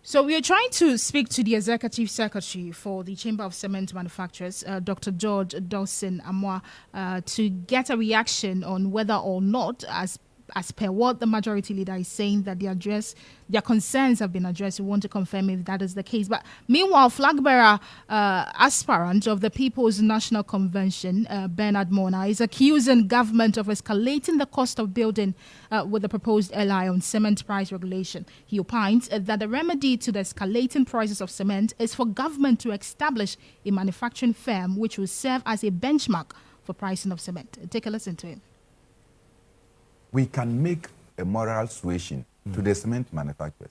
So we are trying to speak to the Executive Secretary for the Chamber of Cement Manufacturers, Dr. George Dawson Amwa, to get a reaction on whether or not, as per what the majority leader is saying, that their concerns have been addressed. We want to confirm if that is the case. But meanwhile, flag bearer aspirant of the People's National Convention, Bernard Mona, is accusing government of escalating the cost of building with the proposed LI on cement price regulation. He opines that the remedy to the escalating prices of cement is for government to establish a manufacturing firm which will serve as a benchmark for pricing of cement. Take a listen to him. We can make a moral suasion to the cement manufacturers.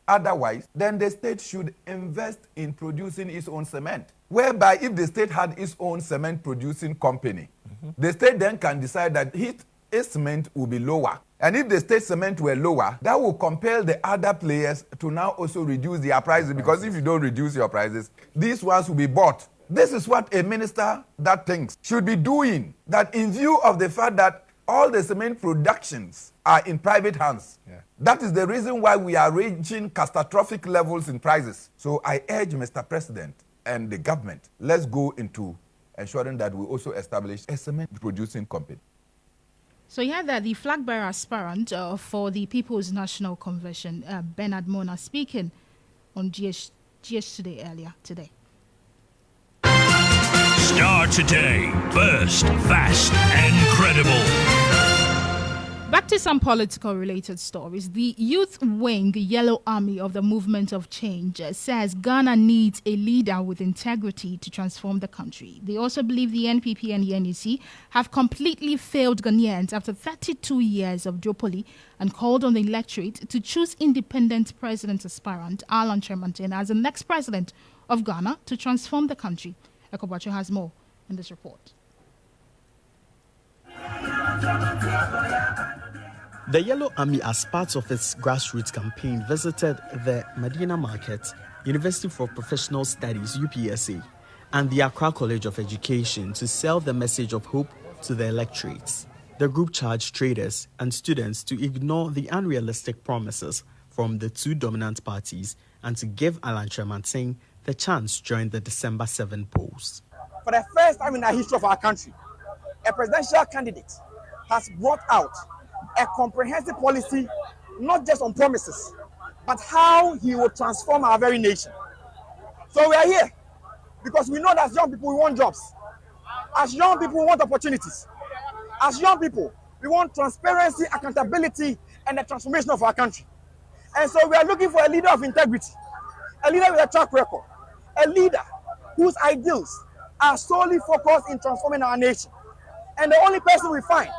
otherwise, then the state should invest in producing its own cement. Whereby if the state had its own cement producing company, the state then can decide that its cement will be lower. And if the state cement were lower, that will compel the other players to now also reduce their prices, because if you don't reduce your prices, these ones will be bought. This is what a minister that thinks should be doing, that in view of the fact that all the cement productions are in private hands. Yeah. That is the reason why we are reaching catastrophic levels in prices. So I urge Mr. President and the government, let's go into ensuring that we also establish a cement producing company. So you had that the flag bearer aspirant for the People's National Convention, Bernard Mona, speaking on GS today earlier today. Starr Today, burst, fast, and credible. Back to some political related stories. The youth wing Yellow Army of the Movement of Change says Ghana needs a leader with integrity to transform the country. They also believe the NPP and the NEC have completely failed Ghanaians after 32 years of duopoly, and called on the electorate to choose independent president aspirant Alan Tremontaine as the next president of Ghana to transform the country. Ekobacho has more in this report. The Yellow Army, as part of its grassroots campaign, visited the Medina Market, University for Professional Studies, UPSA, and the Accra College of Education to sell the message of hope to the electorates. The group charged traders and students to ignore the unrealistic promises from the two dominant parties and to give Alan Tremontaine the chance during the December 7 polls. For the first time in the history of our country, a presidential candidate has brought out a comprehensive policy, not just on promises, but how he will transform our very nation. So we are here because we know that as young people, we want jobs. As young people, we want opportunities. As young people, we want transparency, accountability, and the transformation of our country. And so we are looking for a leader of integrity, a leader with a track record, a leader whose ideals are solely focused in transforming our nation. And the only person we find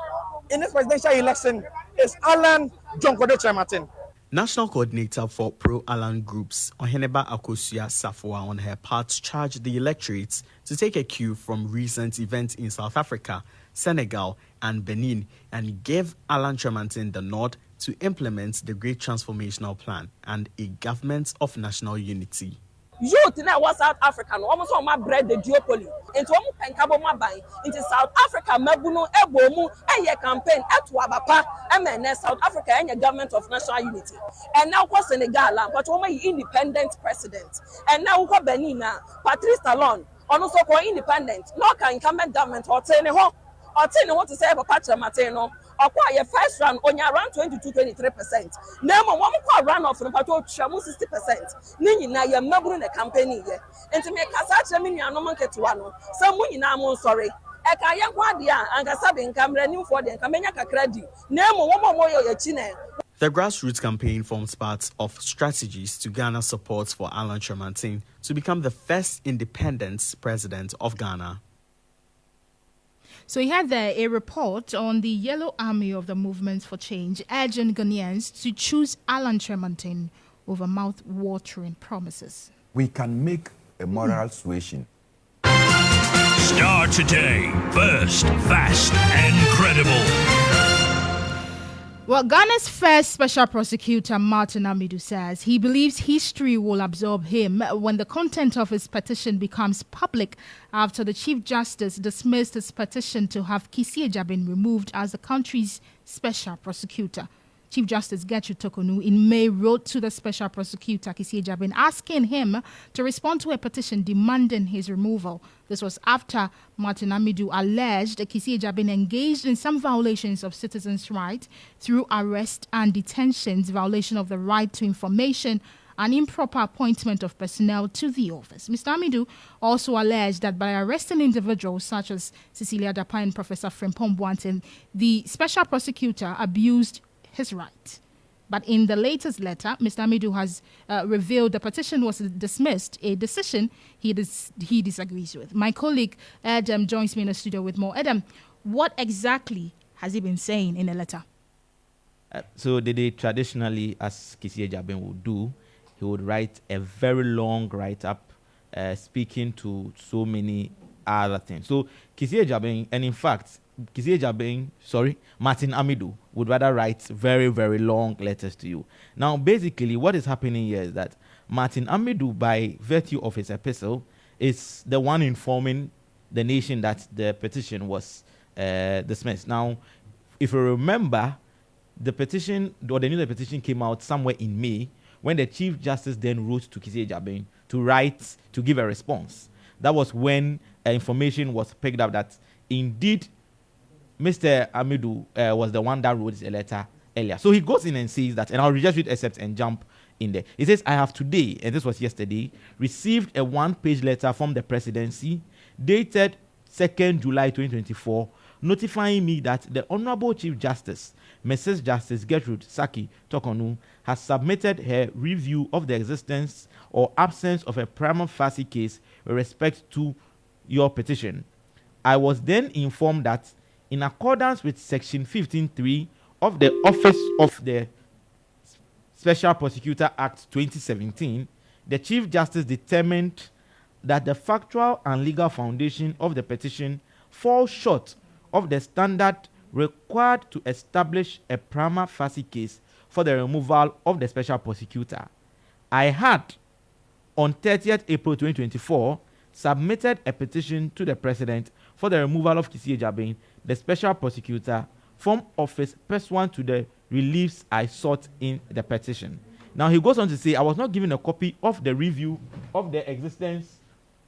in this presidential election is Alan Tremontaine. National coordinator for pro-Alan groups, Oheneba Akosua Safoa, on her part, charged the electorates to take a cue from recent events in South Africa, Senegal, and Benin, and gave Alan Tremontaine the nod to implement the Great Transformational Plan and a government of national unity. Youth in South Africa, no almost on my bread the duopoly. Into Penkabo Mabai, into South Africa, Mabuno, Ebomu, and your campaign at Wabapa, MNS, South Africa, and your government of national unity. And now, for Senegal, but only independent president. And now, for Benina, Patrice Talon, also for independent, no can incumbent government or Teneho. Or tell you what to say about Patrick Mateno, or your first round on your around 22-23%. Now, one run off from Pato Chamu 60%. Nini na your member in the campaign here. And to make Casacha Mini and no monkey to one. Some money now, sorry. Eka Yaguadia and Gasabin Camera new for the Camena Cacredi. Nemo one more your chine. The grassroots campaign forms part of strategies to garner support for Alan Tremontaine to become the first independent president of Ghana. So he had there a report on the Yellow Army of the Movement for Change urging Ghanaians to choose Alan Tremontaine over mouth-watering promises. We can make a moral suasion. Starr Today, burst, fast, and credible. Well, Ghana's first special prosecutor, Martin Amidu, says he believes history will absorb him when the content of his petition becomes public after the Chief Justice dismissed his petition to have Kisi Ejabin removed as the country's special prosecutor. Chief Justice Gertrude Tokonu in May wrote to the special prosecutor Kisi Ejabin asking him to respond to a petition demanding his removal. This was after Martin Amidu alleged Kisi Ejabin engaged in some violations of citizens' rights through arrest and detentions, violation of the right to information, and improper appointment of personnel to the office. Mr. Amidu also alleged that by arresting individuals such as Cecilia Dapai and Professor Frimpong Boanten, the special prosecutor abused his right. But in the latest letter, Mr. Amidu has revealed the petition was dismissed, a decision he disagrees with. My colleague Adam joins me in the studio with more. Adam, what exactly has he been saying in the letter? So Dede, traditionally, as Kisi Ejabin would do, he would write a very long write-up speaking to so many other things. So Kizzy Ejabeng, and in fact, Martin Amidu would rather write very, very long letters to you. Now, basically, what is happening here is that Martin Amidu, by virtue of his epistle, is the one informing the nation that the petition was dismissed. Now, if you remember, the petition, or the petition came out somewhere in May, when the Chief Justice then wrote to Kizzy Ejabeng to give a response. That was when information was picked up that indeed Mr. Amidu was the one that wrote a letter earlier. So he goes in and says that, and I'll just read excerpts and jump in there. He says, I have today, and this was yesterday, received a one-page letter from the presidency dated 2nd July 2024, notifying me that the Honorable Chief Justice, Mrs. Justice Gertrude Saki Tokonu, has submitted her review of the existence or absence of a prima facie case with respect to your petition. I was then informed that in accordance with Section 15.3 of the Office of the Special Prosecutor Act 2017, the Chief Justice determined that the factual and legal foundation of the petition falls short of the standard required to establish a prima facie case for the removal of the Special Prosecutor. I had, on 30th April 2024, submitted a petition to the President for the removal of Kizzy Ejabeng, the Special Prosecutor, from office pursuant to the reliefs I sought in the petition. Now he goes on to say, I was not given a copy of the review of the existence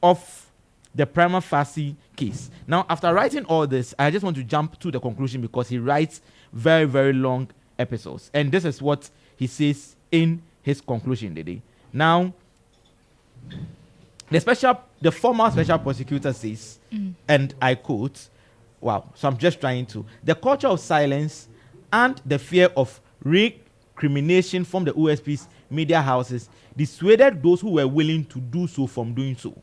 of the prima facie case. Now, after writing all this, I just want to jump to the conclusion because he writes very, very long epistles. And this is what he says in his conclusion today. Now, the former special prosecutor says, and I quote, wow, so I'm just trying to, the culture of silence and the fear of recrimination from the OSP's media houses dissuaded those who were willing to do so from doing so.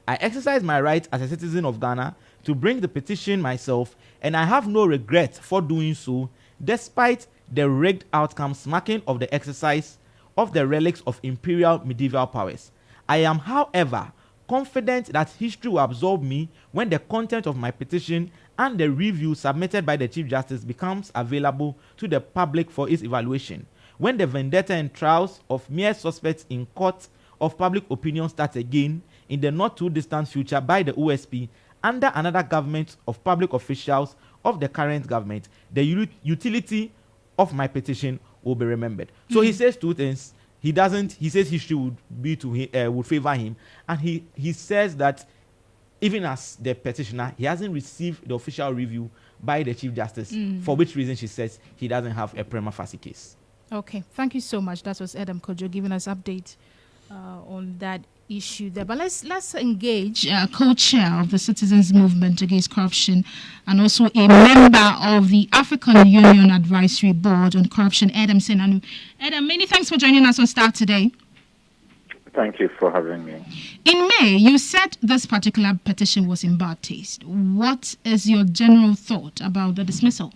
I exercise my right as a citizen of Ghana to bring the petition myself, and I have no regret for doing so, despite the rigged outcome smacking of the exercise of the relics of imperial medieval powers. I am, however, confident that history will absolve me when the content of my petition and the review submitted by the Chief Justice becomes available to the public for its evaluation. When the vendetta and trials of mere suspects in court of public opinion start again in the not too distant future by the OSP under another government of public officials of the current government, the utility of my petition will be remembered. So he says two things. He says history would favor him, and he says that even as the petitioner, he hasn't received the official review by the Chief Justice, for which reason she says he doesn't have a prima facie case. Okay, thank you so much. That was Adam Kojo giving us update on that issue there. But let's engage co-chair of the Citizens Movement Against Corruption and also a member of the African Union Advisory Board on Corruption, Adam Senanu. Adam, many thanks for joining us on Starr today. Thank you for having me. In May, you said this particular petition was in bad taste. What is your general thought about the dismissal?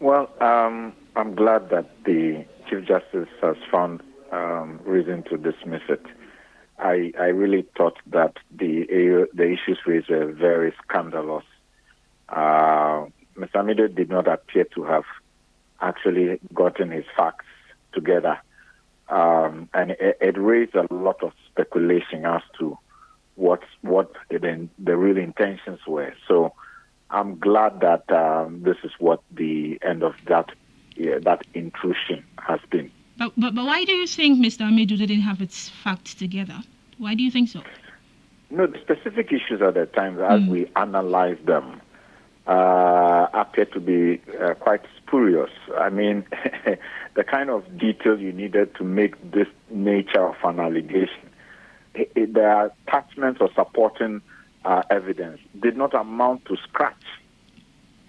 Well, I'm glad that the Chief Justice has found reason to dismiss it. I really thought that the issues raised were very scandalous. Mr. Amido did not appear to have actually gotten his facts together. And it raised a lot of speculation as to what the real intentions were. So I'm glad that this is what the end of that intrusion has been. But why do you think Mr. Amidu didn't have its facts together? Why do you think so? No, the specific issues at the time, as we analyze them, appear to be quite spurious. I mean, the kind of detail you needed to make this nature of an allegation, the attachments or supporting evidence did not amount to scratch.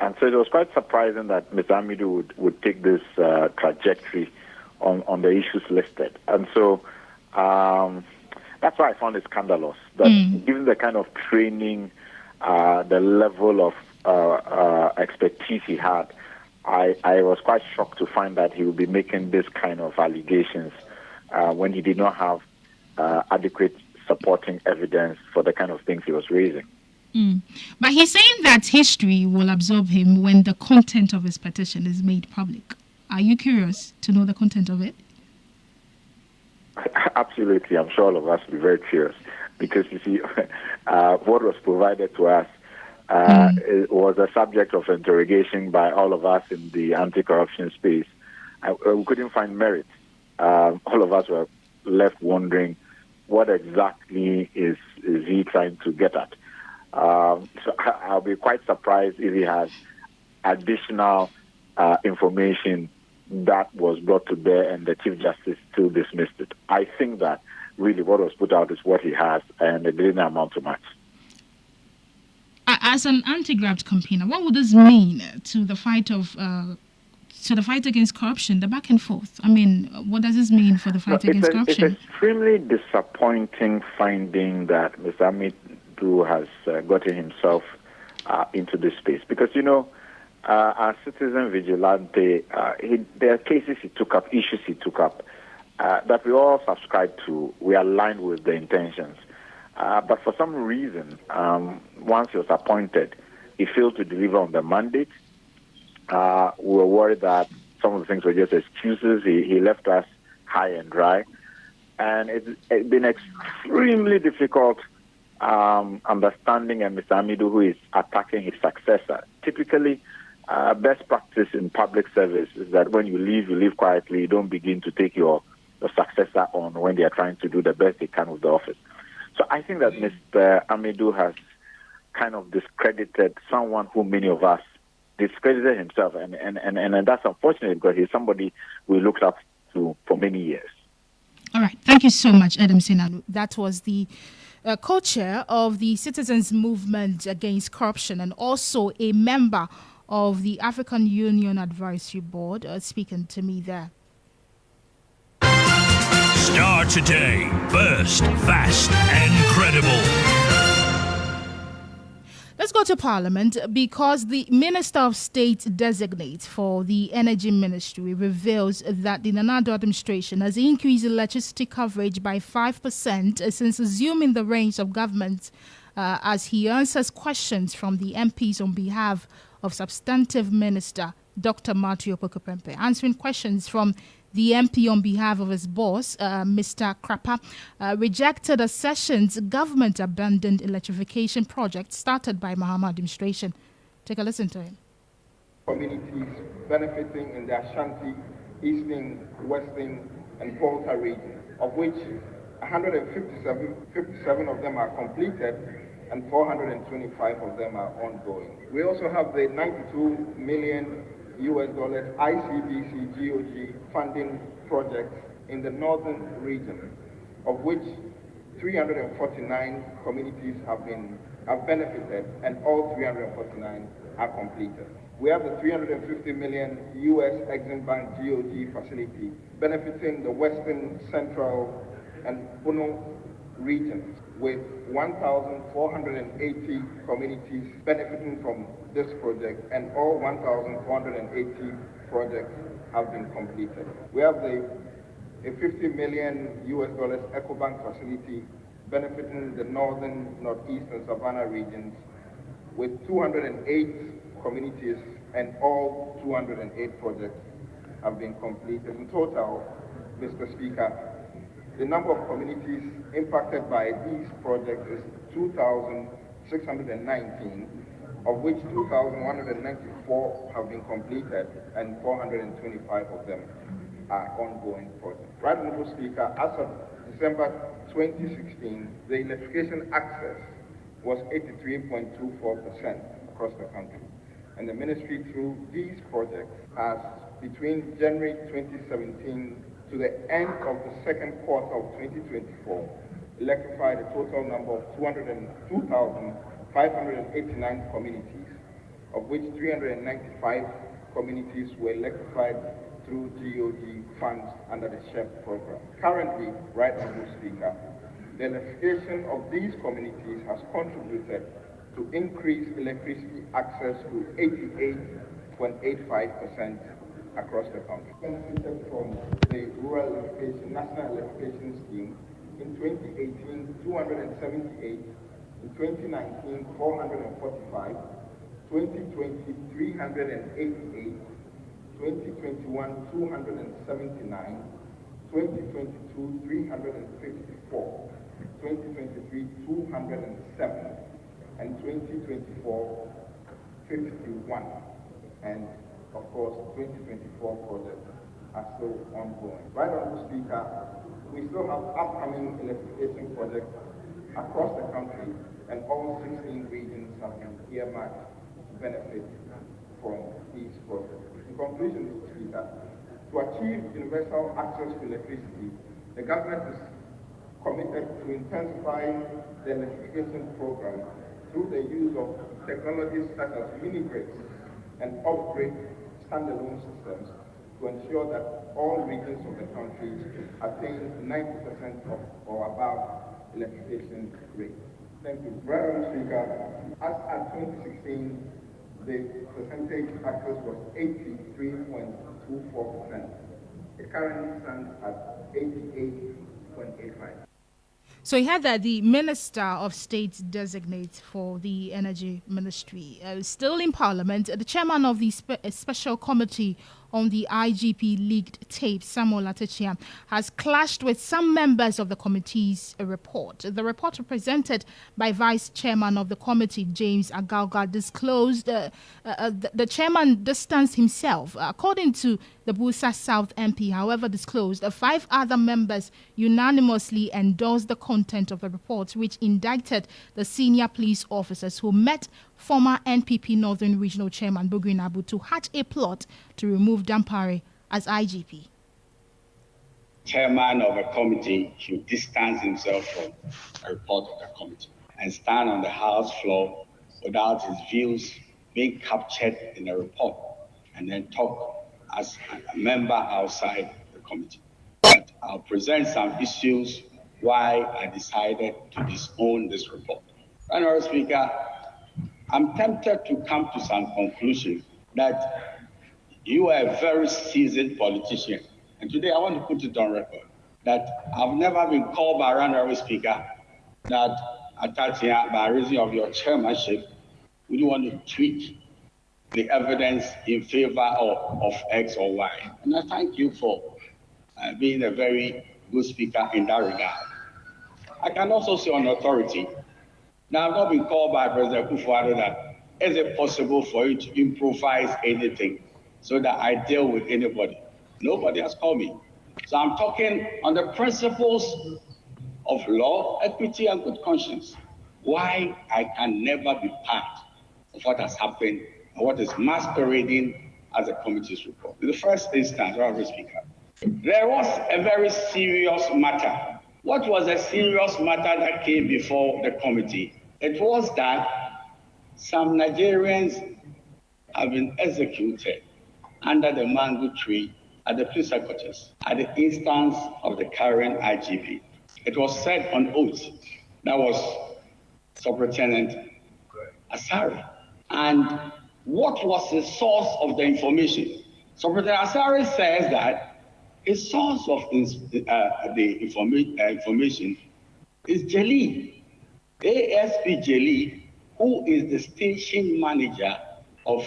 And so it was quite surprising that Mr. Amidu would take this trajectory on the issues listed. And so that's why I found it scandalous, that given the kind of training, the level of expertise he had, I was quite shocked to find that he would be making this kind of allegations when he did not have adequate supporting evidence for the kind of things he was raising. But he's saying that history will absorb him when the content of his petition is made public. Are you curious to know the content of it? Absolutely. I'm sure all of us will be very curious because, you see, what was provided to us it was a subject of interrogation by all of us in the anti-corruption space. We couldn't find merit. All of us were left wondering what exactly is he trying to get at. So I'll be quite surprised if he has additional information that was brought to bear and the Chief Justice still dismissed it. I think that really what was put out is what he has, and it didn't amount to much. As an anti-graft campaigner, what would this mean to the fight against corruption, the back and forth? I mean, what does this mean for the fight against corruption? It's extremely disappointing finding that Mr. Amidu has gotten himself into this space because, you know, as citizen vigilante, there are cases he took up, issues he took up that we all subscribe to. We aligned with the intentions. But for some reason, once he was appointed, he failed to deliver on the mandate. We were worried that some of the things were just excuses. He left us high and dry. And it's been extremely difficult understanding Mr. Amidu, who is attacking his successor. Typically, best practice in public service is that when you leave quietly. You don't begin to take your successor on when they are trying to do the best they can with the office. So I think that Mr. Amidu has kind of discredited someone who many of us discredited himself. And that's unfortunate because he's somebody we looked up to for many years. All right. Thank you so much, Adam Sinanu. That was the co-chair of the Citizens Movement Against Corruption and also a member of the African Union Advisory Board speaking to me there. Starr Today. First, fast, and credible. Let's go to Parliament because the Minister of State designate for the Energy Ministry reveals that the Nana Addo administration has increased electricity coverage by 5% since assuming the reins of government as he answers questions from the MPs on behalf of Substantive Minister Dr. Matthew Opoku-Prempeh. Answering questions from the MP on behalf of his boss, Mr. Krapa, rejected a sessions government-abandoned electrification project started by Mahama administration. Take a listen to him. Communities benefiting in the Ashanti, Eastern, Western, and Volta region, of which 157 of them are completed and 425 of them are ongoing. We also have the $92 million ICBC GOG funding projects in the northern region, of which 349 communities have benefited, and all 349 are completed. We have the $350 million Exim Bank GOG facility benefiting the Western, Central, and Bono regions, with 1,480 communities benefiting from this project, and all 1,480 projects have been completed. We have a $50 million EcoBank facility benefiting the northern, northeast, and Savannah regions, with 208 communities, and all 208 projects have been completed. In total, Mr. Speaker, the number of communities impacted by these projects is 2,619, of which 2,194 have been completed and 425 of them are ongoing projects. Right, Honorable Speaker, as of December 2016, the electrification access was 83.24% across the country. And the ministry, through these projects, has, between January 2017 to the end of the second quarter of 2024, electrified a total number of 202,589 communities, of which 395 communities were electrified through GOG funds under the SHEP program. Currently, right, Honorable Speaker, the electrification of these communities has contributed to increase electricity access to 88 0.85% across the country. Benefited from the Rural Electrification, National Electrification Scheme in 2018, 278, in 2019, 445, 2020, 388, 2021, 279, 2022, 354, 2023, 207, and 2024, 51. And of course, 2024 projects are still ongoing. Right, Honorable Speaker, we still have upcoming electrification projects across the country, and all 16 regions have been earmarked to benefit from these projects. In conclusion, Mr. Speaker, to achieve universal access to electricity, the government is committed to intensifying the electrification program through the use of technologies such as mini-grids and off-grid standalone systems to ensure that all regions of the country attain 90% of or above electrification rate. Thank you. Madam Speaker, as at 2016, the percentage access was 83.24%. It currently stands at 88.85%. So he had that the Minister of State designate for the Energy Ministry, still in Parliament, the chairman of the Special Committee on the IGP leaked tape, Samuel Atechia, has clashed with some members of the committee's report. The report presented by Vice Chairman of the committee, James Agalga, disclosed the chairman distanced himself. According to the Busa South MP, however, disclosed 5 other members unanimously endorsed the content of the report, which indicted the senior police officers who met former NPP Northern Regional Chairman Bugri Nabu to hatch a plot to remove Dampare as IGP. Chairman of a committee should distance himself from a report of the committee and stand on the House floor without his views being captured in a report and then talk as a member outside the committee. But I'll present some issues why I decided to disown this report. Honorable Speaker, I'm tempted to come to some conclusion that you are a very seasoned politician. And today I want to put it on record that I've never been called by Honorable Speaker that Atatia, by reason of your chairmanship, we want to tweak the evidence in favor of X or Y. And I thank you for being a very good speaker in that regard. I can also say on authority, now I've not been called by President Kufuor that is it possible for you to improvise anything so that I deal with anybody. Nobody has called me. So I'm talking on the principles of law, equity, and good conscience. Why I can never be part of what has happened and what is masquerading as a committee's report. In the first instance, Honorable Speaker, there was a very serious matter. What was a serious matter that came before the committee? It was that some Nigerians have been executed under the mango tree at the police headquarters at the instance of the current IGP. It was said on oath. That was Superintendent Asari. And what was the source of the information? Superintendent Asari says that the source of the information is Jelly, ASP Jelly, who is the station manager of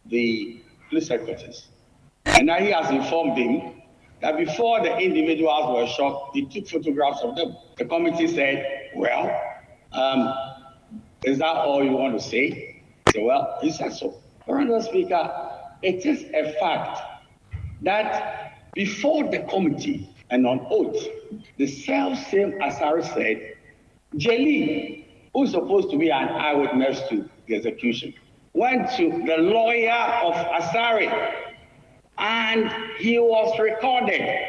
the police headquarters. And now he has informed him that before the individuals were shot, he took photographs of them. The committee said, well, is that all you want to say? He said, well, he said so. Honorable Speaker, it is a fact that before the committee and on oath, the self-same Asari said, Jelly, who's supposed to be an eyewitness to the execution, went to the lawyer of Asari and he was recorded.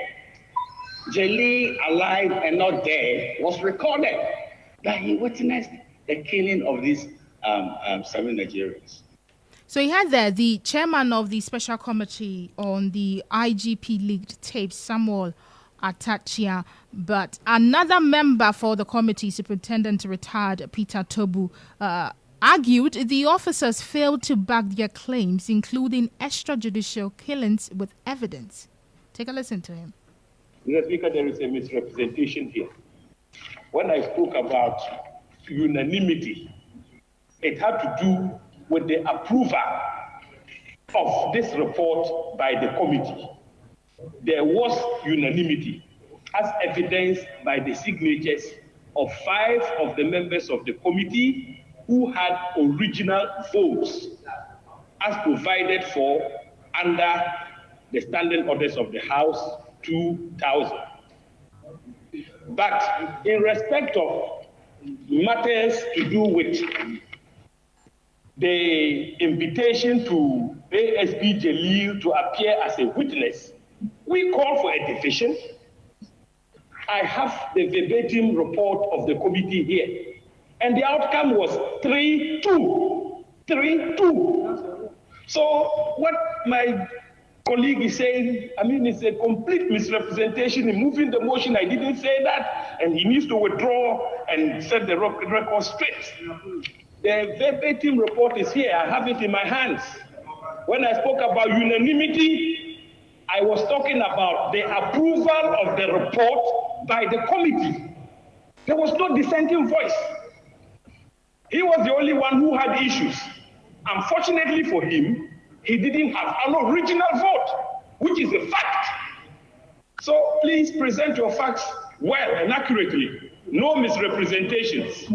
Jelly, alive and not dead, was recorded that he witnessed the killing of these 7 Nigerians. So he had there the chairman of the Special Committee on the IGP leaked tapes, Samuel Atachia, but another member for the committee, Superintendent retired Peter Tobu, argued the officers failed to back their claims, including extrajudicial killings, with evidence. Take a listen to him. Mr. Speaker, there is a misrepresentation here. When I spoke about unanimity, it had to do with the approval of this report by the committee. There was unanimity, as evidenced by the signatures of 5 of the members of the committee who had original votes, as provided for under the standing orders of the House 2000. But in respect of matters to do with the invitation to ASP Jalil to appear as a witness, we call for a division. I have the verbatim report of the committee here, and the outcome was 3-2. 3-2. So what my colleague is saying, I mean, it's a complete misrepresentation in moving the motion. I didn't say that, and he needs to withdraw and set the record straight. The verbatim report is here. I have it in my hands. When I spoke about unanimity, I was talking about the approval of the report by the committee. There was no dissenting voice. He was the only one who had issues. Unfortunately for him, he didn't have an original vote, which is a fact. So please present your facts well and accurately. No misrepresentations.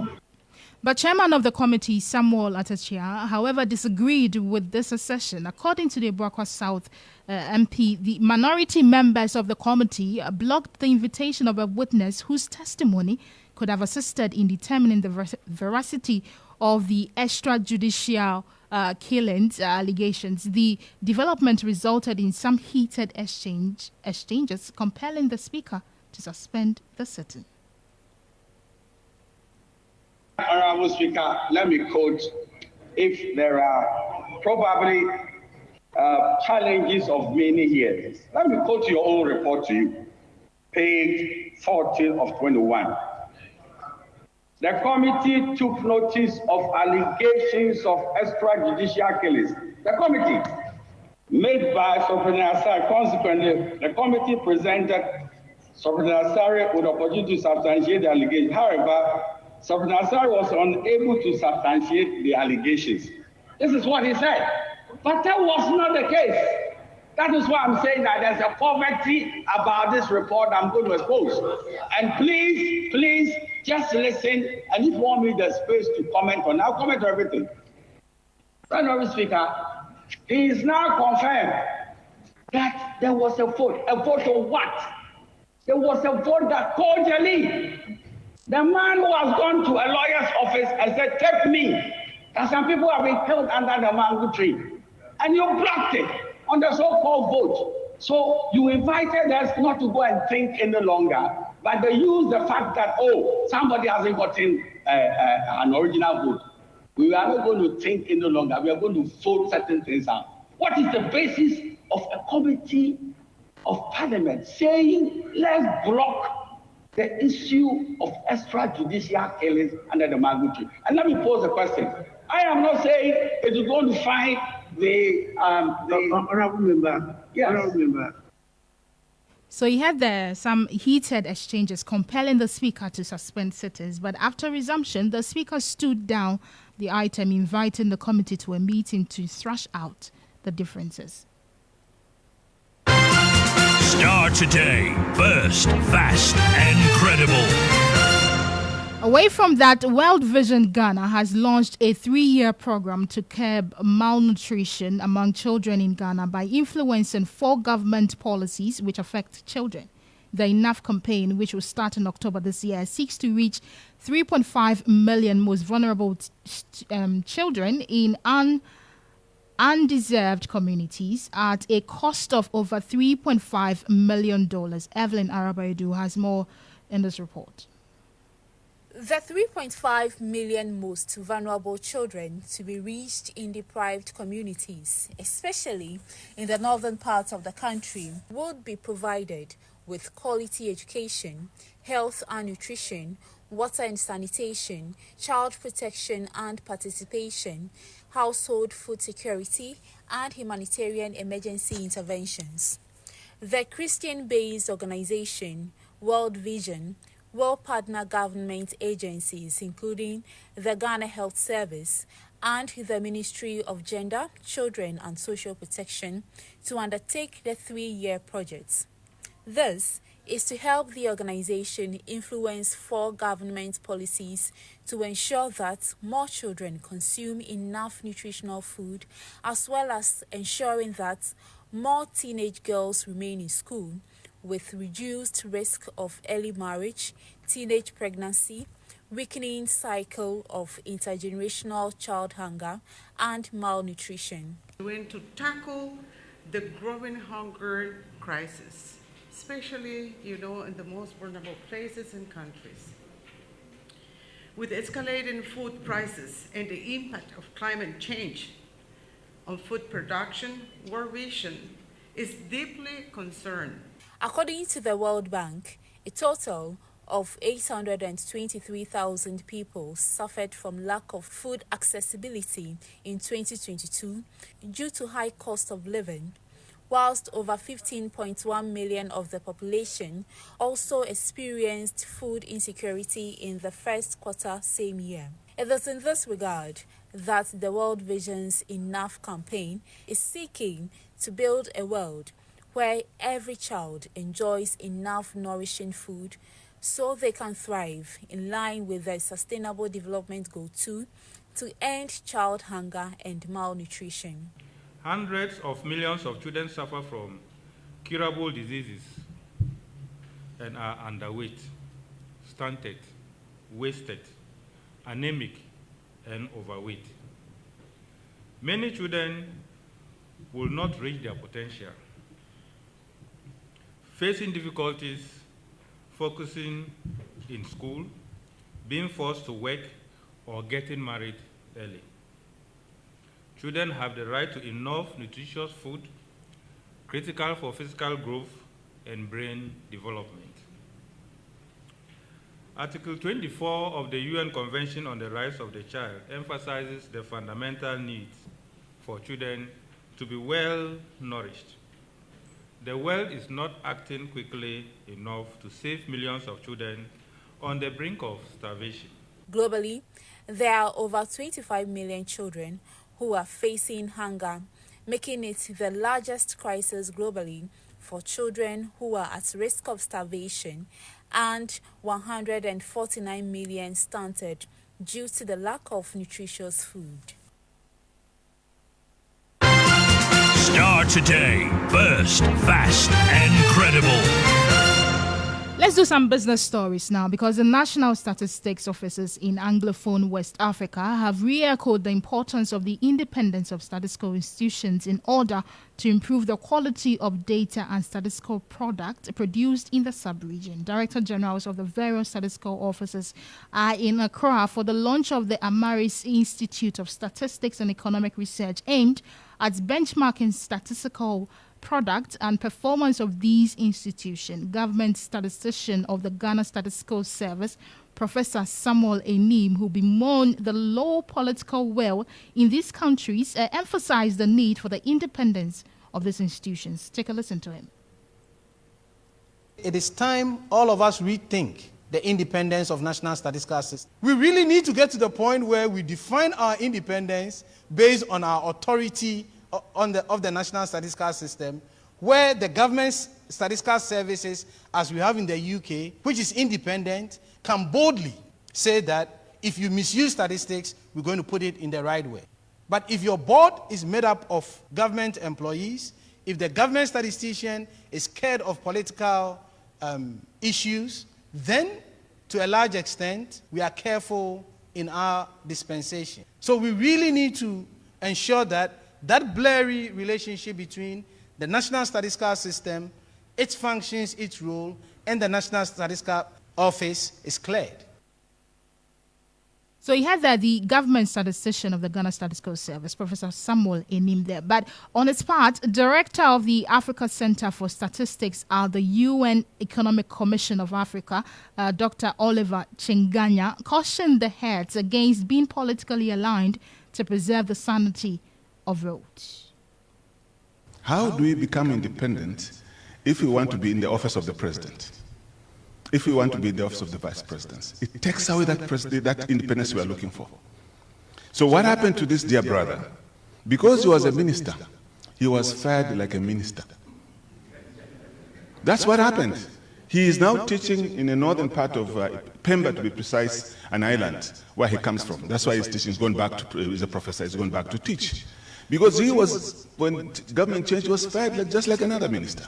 But chairman of the committee, Samuel Atachia, however, disagreed with this assertion. According to the Ibuakwa South MP, the minority members of the committee blocked the invitation of a witness whose testimony could have assisted in determining the veracity of the extrajudicial killings allegations. The development resulted in some heated exchanges, compelling the speaker to suspend the sitting. Honorable Speaker, let me quote, if there are probably challenges of many years. Let me quote your own report to you, page 14 of 21. The committee took notice of allegations of extrajudicial killings. The committee, made by Superintendent Starr. Consequently, the committee presented Superintendent Starr with opportunity to substantiate the allegations. However, Superintendent Starr was unable to substantiate the allegations. This is what he said. But that was not the case. That is why I'm saying that there's a poverty about this report I'm going to expose. And please, just listen. And if you want me the space to comment on, I'll comment on everything. Honorable Speaker, he is now confirmed that there was a vote. A vote on what? There was a vote that cordially, the man who has gone to a lawyer's office and said, take me. And some people have been killed under the mango tree. And you blocked it on the so-called vote. So you invited us not to go and think any longer, but they use the fact that, somebody hasn't gotten an original vote. We are not going to think any longer. We are going to vote certain things out. What is the basis of a committee of parliament saying, let's block the issue of extrajudicial killings under the mango tree? And let me pose a question. I am not saying it is going to find the honorable member. Yes. Honorable member. So he had there some heated exchanges compelling the speaker to suspend sittings. But after resumption, the speaker stood down the item, inviting the committee to a meeting to thrash out the differences. Starr Today. First, fast, and credible. Away from that, World Vision Ghana has launched a 3-year program to curb malnutrition among children in Ghana by influencing 4 government policies which affect children. The Enough campaign, which will start in October this year, seeks to reach 3.5 million most vulnerable children in undeserved communities at a cost of over $3.5 million. Evelyn Arabayedu has more in this report. The 3.5 million most vulnerable children to be reached in deprived communities, especially in the northern parts of the country, would be provided with quality education, health and nutrition, water and sanitation, child protection and participation, household food security, and humanitarian emergency interventions. The Christian-based organization World Vision will partner government agencies including the Ghana Health Service and the Ministry of Gender, Children and Social Protection to undertake the 3-year project. This is to help the organization influence 4 government policies to ensure that more children consume enough nutritional food, as well as ensuring that more teenage girls remain in school with reduced risk of early marriage, teenage pregnancy, weakening cycle of intergenerational child hunger, and malnutrition. We're going to tackle the growing hunger crisis, especially, in the most vulnerable places and countries. With escalating food prices and the impact of climate change on food production, World Vision is deeply concerned. According to the World Bank, a total of 823,000 people suffered from lack of food accessibility in 2022 due to high cost of living, whilst over 15.1 million of the population also experienced food insecurity in the first quarter same year. It is in this regard that the World Vision's Enough campaign is seeking to build a world where every child enjoys enough nourishing food so they can thrive in line with the Sustainable Development Goal 2 to end child hunger and malnutrition. Hundreds of millions of children suffer from curable diseases and are underweight, stunted, wasted, anemic, and overweight. Many children will not reach their potential, facing difficulties focusing in school, being forced to work, or getting married early. Children have the right to enough nutritious food, critical for physical growth and brain development. Article 24 of the UN Convention on the Rights of the Child emphasizes the fundamental needs for children to be well nourished. The world is not acting quickly enough to save millions of children on the brink of starvation. Globally, there are over 25 million children who are facing hunger, making it the largest crisis globally for children who are at risk of starvation, and 149 million stunted due to the lack of nutritious food. Starr Today. First, fast, and credible. Let's do some business stories now, because the National Statistics Offices in Anglophone West Africa have re-echoed the importance of the independence of statistical institutions in order to improve the quality of data and statistical product produced in the sub-region. Director Generals of the various statistical offices are in Accra for the launch of the Amaris Institute of Statistics and Economic Research, aimed at benchmarking statistical product and performance of these institutions. Government statistician of the Ghana Statistical Service, Professor Samuel Enim, who bemoaned the low political will in these countries, emphasized the need for the independence of these institutions. Take a listen to him. It is time all of us rethink the independence of national statistical system. We really need to get to the point where we define our independence based on our authority of the national statistical system, where the government's statistical services, as we have in the UK, which is independent, can boldly say that if you misuse statistics, we're going to put it in the right way. But if your board is made up of government employees, if the government statistician is scared of political issues, then to a large extent, we are careful in our dispensation. So we really need to ensure that that blurry relationship between the National Statistical System, its functions, its role, and the National Statistical Office is cleared. So you had that the government statistician of the Ghana Statistical Service, Professor Samuel Enim there. But on its part, Director of the Africa Center for Statistics at the UN Economic Commission of Africa, Dr. Oliver Chinganya, cautioned the heads against being politically aligned to preserve the sanity of roads. How do we become independent if we want to be in the office of the president? If we want to be in the office of the vice president? It takes away that independence we are looking for. So what happened to this dear brother? Because he was a minister, he was fired like a minister. That's what happened. He is now teaching in the northern part of Pemba, to be precise, an island where he comes from. That's why he's teaching. He's going back to, he's a professor, he's going back to teach. Because he was, when government changed, he was fired just like another minister.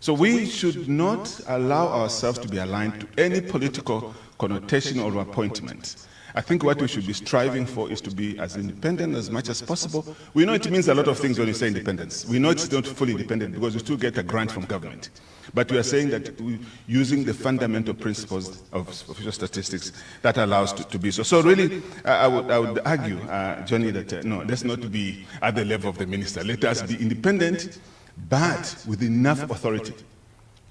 So we should not allow ourselves to be aligned to any political connotation or appointment. I think what we should be striving for is to be as independent as much as possible. We know it means a lot of things when you say independence. We know it's not fully independent because we still get a grant from government. But we are saying that using the fundamental principles of official statistics, that allows to be so. So really, I would argue, Johnny, that no, let's not be at the level of the minister. Let us be independent, but with enough authority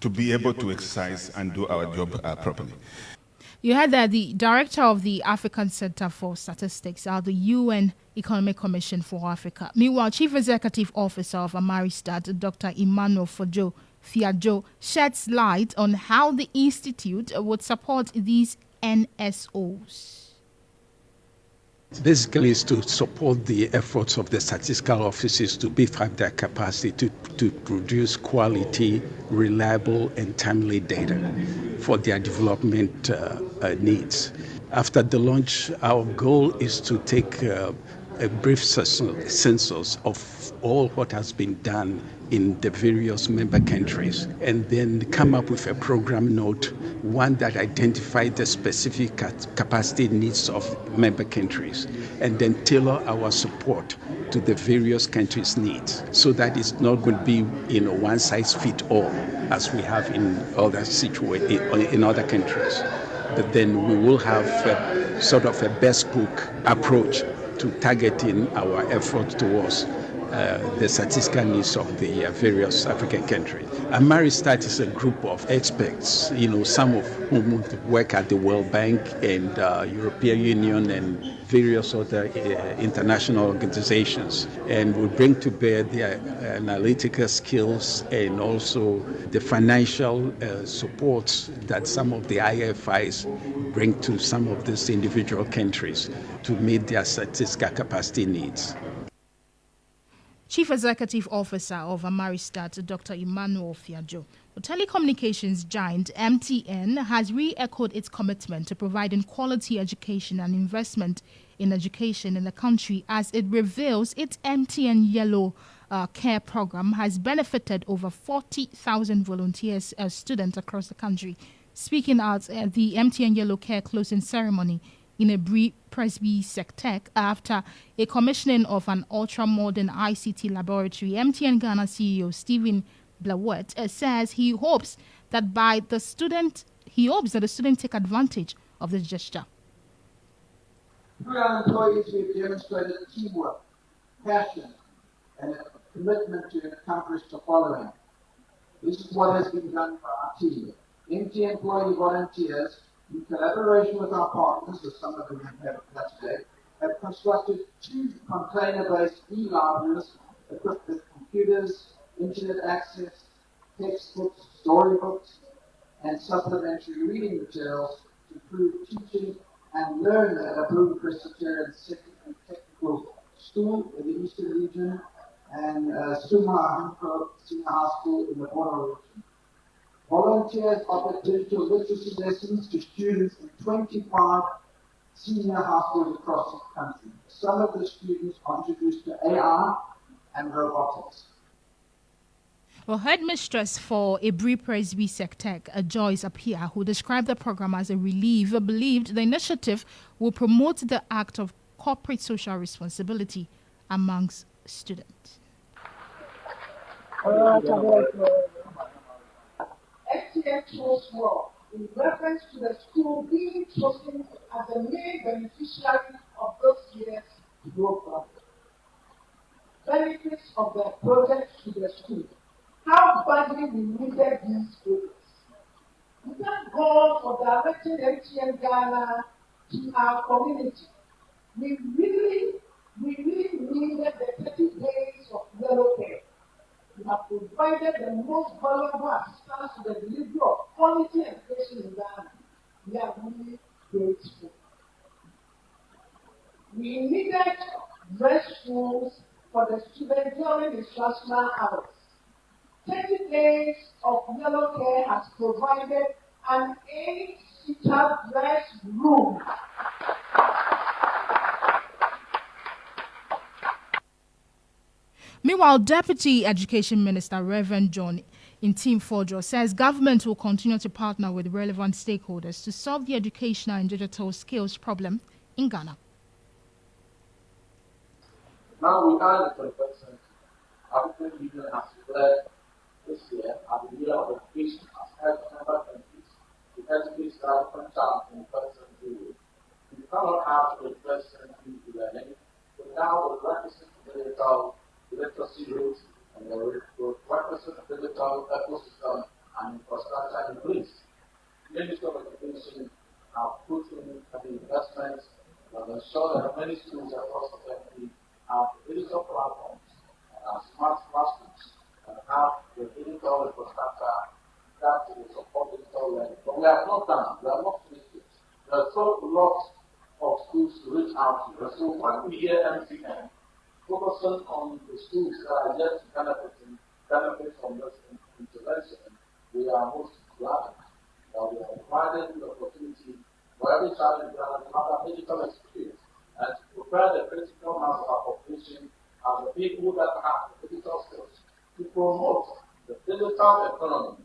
to be able to exercise and do our job properly. You had the director of the African Center for Statistics at the UN Economic Commission for Africa. Meanwhile, Chief Executive Officer of Amaristat, Dr. Emmanuel Fiajo, sheds light on how the institute would support these NSOs. Basically, is to support the efforts of the statistical offices to beef up their capacity to produce quality, reliable, and timely data for their development needs. After the launch, our goal is to take a brief census of all what has been done in the various member countries, and then come up with a program note, one that identifies the specific capacity needs of member countries, and then tailor our support to the various countries' needs, so that it's not going to be one size fits all as we have in other in other countries. But then we will have sort of a bespoke approach to targeting our efforts towards the statistical needs of the various African countries. Amaristat is a group of experts, some of whom work at the World Bank and European Union and various other international organizations, and we bring to bear their analytical skills and also the financial support that some of the IFIs bring to some of these individual countries to meet their statistical capacity needs. Chief Executive Officer of Amaristat, Dr. Emmanuel Fiajo. The telecommunications giant MTN has re-echoed its commitment to providing quality education and investment in education in the country, as it reveals its MTN Yellow Care program has benefited over 40,000 volunteers students across the country. Speaking at the MTN Yellow Care closing ceremony in a Presby Sectec after a commissioning of an ultra-modern ICT laboratory, MTN Ghana CEO Stephen Blawett says he hopes that the student take advantage of this gesture. Through our employees, we have demonstrated teamwork, passion, and a commitment to accomplish the following. This is what has been done for our team. MTN employee volunteers, in collaboration with our partners, as some of them have done today, have constructed 2 container-based e-libraries equipped with computers, internet access, textbooks, storybooks, and supplementary reading materials to improve teaching and learning at a Blue Presbyterian Secondary Technical School in the Eastern Region and Suma Senior High School in the Borno region. Volunteers offer digital literacy lessons to students in 25 senior high schools across the country. Some of the students are introduced to AI and robotics. Well, headmistress for Ebri Presby Sectec, Joyce Apia, who described the program as a relief, believed the initiative will promote the act of corporate social responsibility amongst students. FTX Force World in reference to the school being chosen as the main beneficiary of this year's program. Benefits of the project to the school. How badly we needed these projects. We thank God for directing MTN Ghana to our community. We really needed the 30 days of yellow care. We have provided the most valuable assistance to the delivery of quality education in Ghana. We are really grateful. We needed restrooms for the students during instructional hours. 30 days of yellow care has provided an 8-seater restroom. Meanwhile, Deputy Education Minister Reverend John Ntim-Forjo says government will continue to partner with relevant stakeholders to solve the educational and digital skills problem in Ghana. Now we are the 21st century. African Union has declared this year as the year of education as head member countries to educate the African child in the 21st century. We cannot have the 21st century learning without the requisite digital literacy rates and the requisite digital ecosystem and infrastructure in place. The Ministry of Education have put in the investments that ensure that many schools across the country have digital platforms and smart classrooms and have the digital infrastructure that will support digital learning. But we have not done, we have not finished it. There are still lots of schools to reach out to. So when we hear MTN focusing on the schools that are yet to benefit from this intervention, we are most glad that we are providing the opportunity for every child in Ghana to have a digital experience and to prepare the critical mass of our population as the people that have the digital skills to promote the digital economy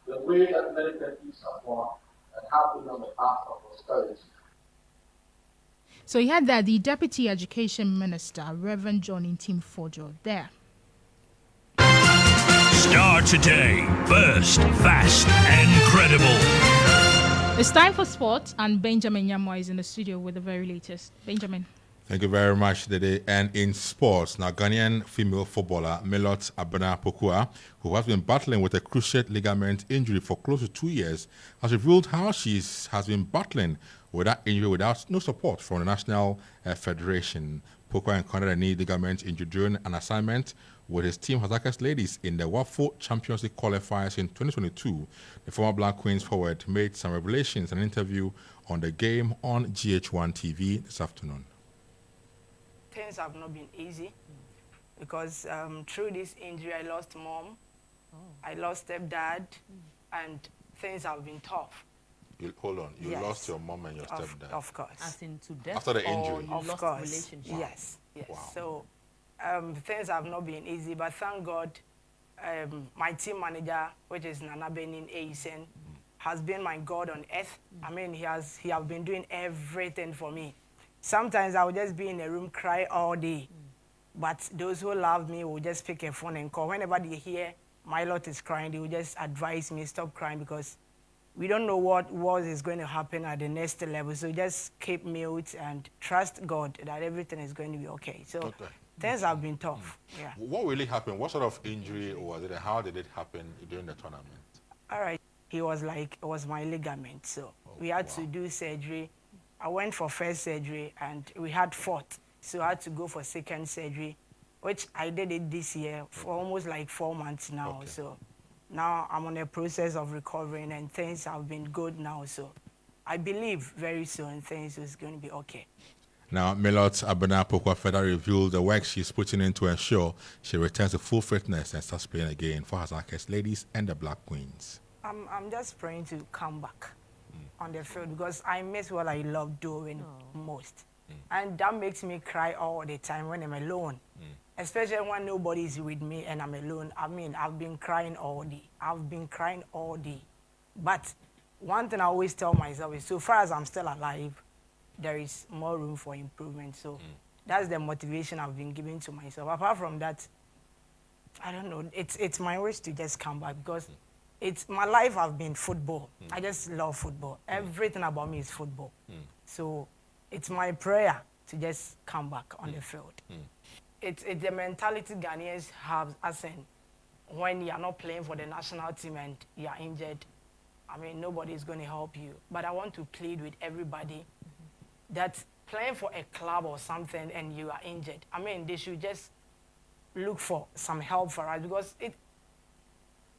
the way that many countries have gone and have been on the path of prosperity. So he had that the Deputy Education Minister, Reverend John Ntim-Forjo, there. Starr Today. First, fast, and credible. It's time for sports, and Benjamin Yamwa is in the studio with the very latest. Benjamin. Thank you very much, Dede. And in sports, now Ghanaian female footballer Melot Abena-Pokua, who has been battling with a cruciate ligament injury for close to 2 years, has revealed how she has been battling with that injury without no support from the National Federation. Pokua encountered a knee ligament injury during an assignment with his team Hazakah's Ladies in the WAFO Champions League qualifiers in 2022. The former Black Queens forward made some revelations in an interview on the game on GH1 TV this afternoon. Things have not been easy because through this injury I lost mom, I lost stepdad, and things have been tough. Hold on, you lost your mom and your stepdad? Of course. As in to death? After the injury? You lost relationship? Yes, yes. Wow. So things have not been easy, but thank God my team manager, which is Nana Benin Eisen, has been my God on earth. I mean, he has been doing everything for me. Sometimes I would just be in a room, cry all day. But those who love me will just pick a phone and call. Whenever they hear my lot is crying, they will just advise me, stop crying, because we don't know what is going to happen at the next level. So just keep mute and trust God that everything is going to be okay. So things have been tough. Yeah. What really happened? What sort of injury was it, and how did it happen during the tournament? All right. It was my ligament. So we had to do surgery. I went for first surgery and we had fourth. So I had to go for second surgery, which I did it this year for almost like 4 months now. So now I'm on a process of recovering and things have been good now. So I believe very soon things is going to be okay. Now, Melot Abena-Pokua further revealed the work she's putting in to ensure she returns to full fitness and starts playing again for Hazakah's Ladies and the Black Queens. I'm just praying to come back on the field because I miss what I love doing most. And that makes me cry all the time when I'm alone. Especially when nobody is with me and I'm alone. I mean, I've been crying all day. But one thing I always tell myself is, so far as I'm still alive, there is more room for improvement. So that's the motivation I've been giving to myself. Apart from that, I don't know. It's my wish to just come back because it's my life has been football. I just love football. Everything about me is football. So it's my prayer to just come back on the field. It's the mentality Ghanaians have, as in when you are not playing for the national team and you are injured, I mean, nobody is going to help you. But I want to plead with everybody that playing for a club or something and you are injured, I mean, they should just look for some help for us, because it.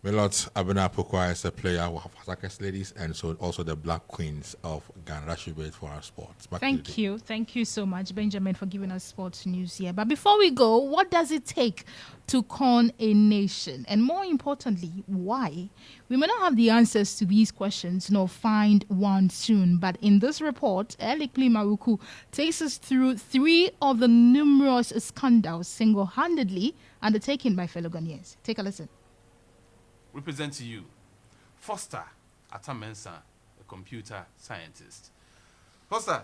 Milot Abena Pokwa is a player of Hasakes Ladies and so also the Black Queens of Ghana. That should be it for our sports. Thank you. Thank you so much, Benjamin, for giving us sports news here. But before we go, what does it take to con a nation? And more importantly, why? We may not have the answers to these questions, nor find one soon. But in this report, Elikli Maruku takes us through 3 of the numerous scandals single-handedly undertaken by fellow Ghanaians. Take a listen. Represent to you Foster Atamensa, a computer scientist. Foster.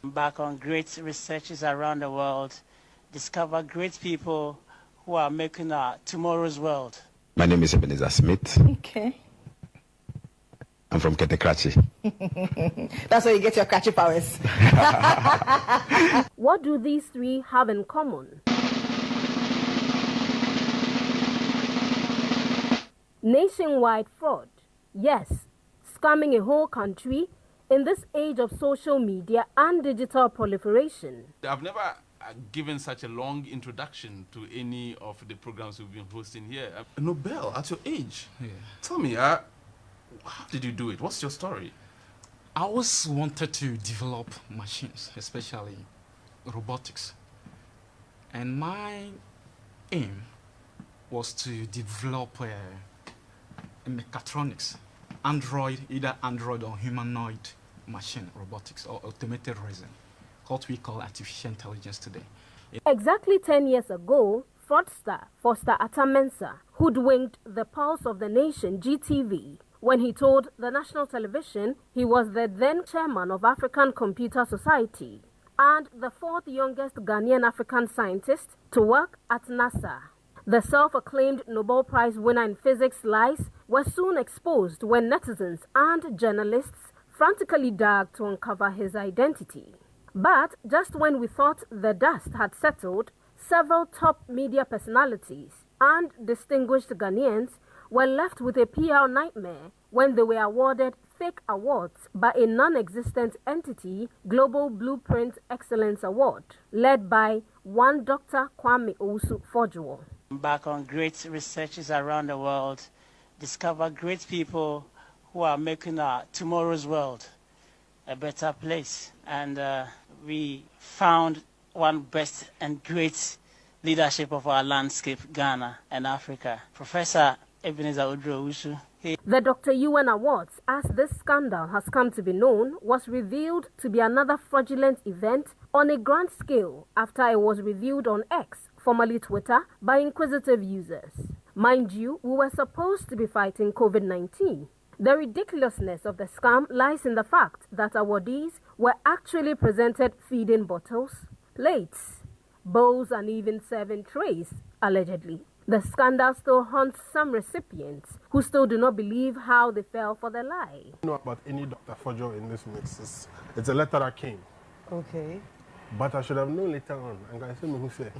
Back on great researches around the world, discover great people who are making tomorrow's world. My name is Ebenezer Smith. Okay. I'm from Ketekrachi. That's where you get your Krachi powers. What do these 3 have in common? Nationwide fraud. Yes, scamming a whole country in this age of social media and digital proliferation. I've never given such a long introduction to any of the programs we've been hosting here. Nobel, at your age, tell me, how did you do it? What's your story? I always wanted to develop machines, especially robotics. And my aim was to develop mechatronics, either Android or humanoid machine robotics or automated reason, what we call artificial intelligence today. Exactly 10 years ago, fraudster Foster Atamensa hoodwinked the pulse of the nation, GTV, when he told the national television he was the then chairman of African Computer Society and the 4th youngest Ghanaian African scientist to work at NASA. The self-acclaimed Nobel Prize winner in physics lies were soon exposed when netizens and journalists frantically dug to uncover his identity. But just when we thought the dust had settled, several top media personalities and distinguished Ghanaians were left with a PR nightmare when they were awarded fake awards by a non-existent entity, Global Blueprint Excellence Award, led by one Dr. Kwame Owusu-Forjuo. Back on great researches around the world, discover great people who are making tomorrow's world a better place. And we found one best and great leadership of our landscape, Ghana and Africa, Professor Ebenezer Owusu. The Dr. UN Awards, as this scandal has come to be known, was revealed to be another fraudulent event on a grand scale after it was reviewed on X, formerly Twitter, by inquisitive users. Mind you, we were supposed to be fighting COVID-19. The ridiculousness of the scam lies in the fact that awardees were actually presented feeding bottles, plates, bowls, and even serving trays, allegedly. The scandal still haunts some recipients who still do not believe how they fell for the lie. I don't know about any Dr. Forjo in this mix. It's a letter that came. Okay. But I should have known later on. I'm going to say who said.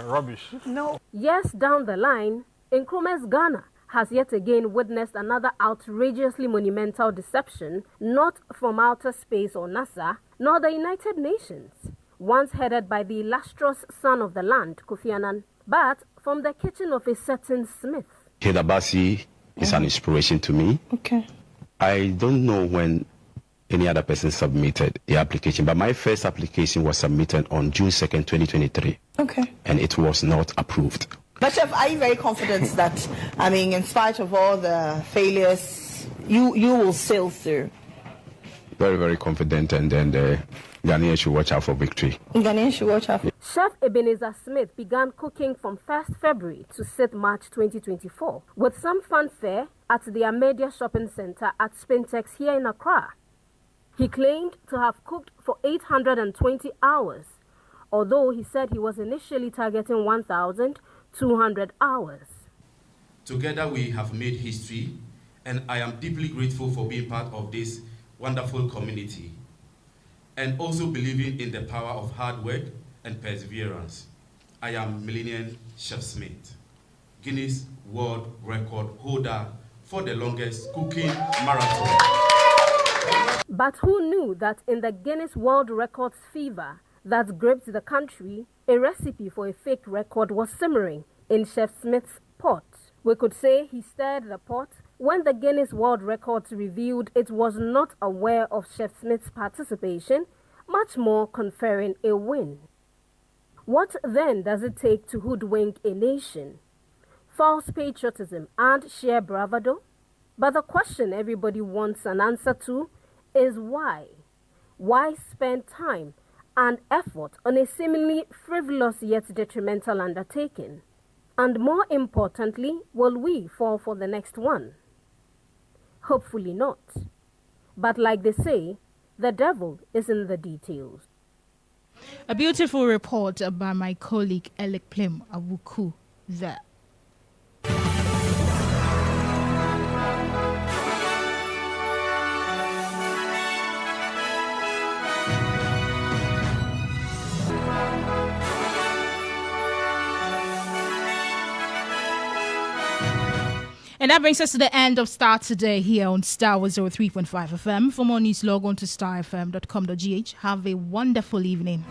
Rubbish. No. Years down the line, Nkrumah's Ghana has yet again witnessed another outrageously monumental deception, not from outer space or NASA, nor the United Nations, once headed by the illustrious son of the land, Kofi Annan, but from the kitchen of a certain Smith. Hedabasi is an inspiration to me. Okay. I don't know when any other person submitted the application, but my first application was submitted on June 2nd, 2023. Okay. And it was not approved. But Chef, are you very confident that, I mean, in spite of all the failures, you will sail through? Very, very confident, and then the Ghanaians should watch out for victory. Ghanaians should watch out. Chef Ebenezer Smith began cooking from 1st February to 6th March 2024 with some fanfare at the Amedia Shopping Center at Spintex here in Accra. He claimed to have cooked for 820 hours, although he said he was initially targeting 1,200 hours. Together we have made history, and I am deeply grateful for being part of this wonderful community, and also believing in the power of hard work and perseverance. I am Millennium Chef Smith, Guinness World Record holder for the longest cooking marathon. But who knew that in the Guinness World Records fever that gripped the country, a recipe for a fake record was simmering in Chef Smith's pot? We could say he stirred the pot when the Guinness World Records revealed it was not aware of Chef Smith's participation, much more conferring a win. What then does it take to hoodwink a nation? False patriotism and sheer bravado? But the question everybody wants an answer to is why? Why spend time and effort on a seemingly frivolous yet detrimental undertaking? And more importantly, will we fall for the next one? Hopefully not. But like they say, the devil is in the details. A beautiful report by my colleague Alec Plem Awuku there. And that brings us to the end of Starr Today here on Starr 103.5 FM. For more news, log on to starfm.com.gh. Have a wonderful evening.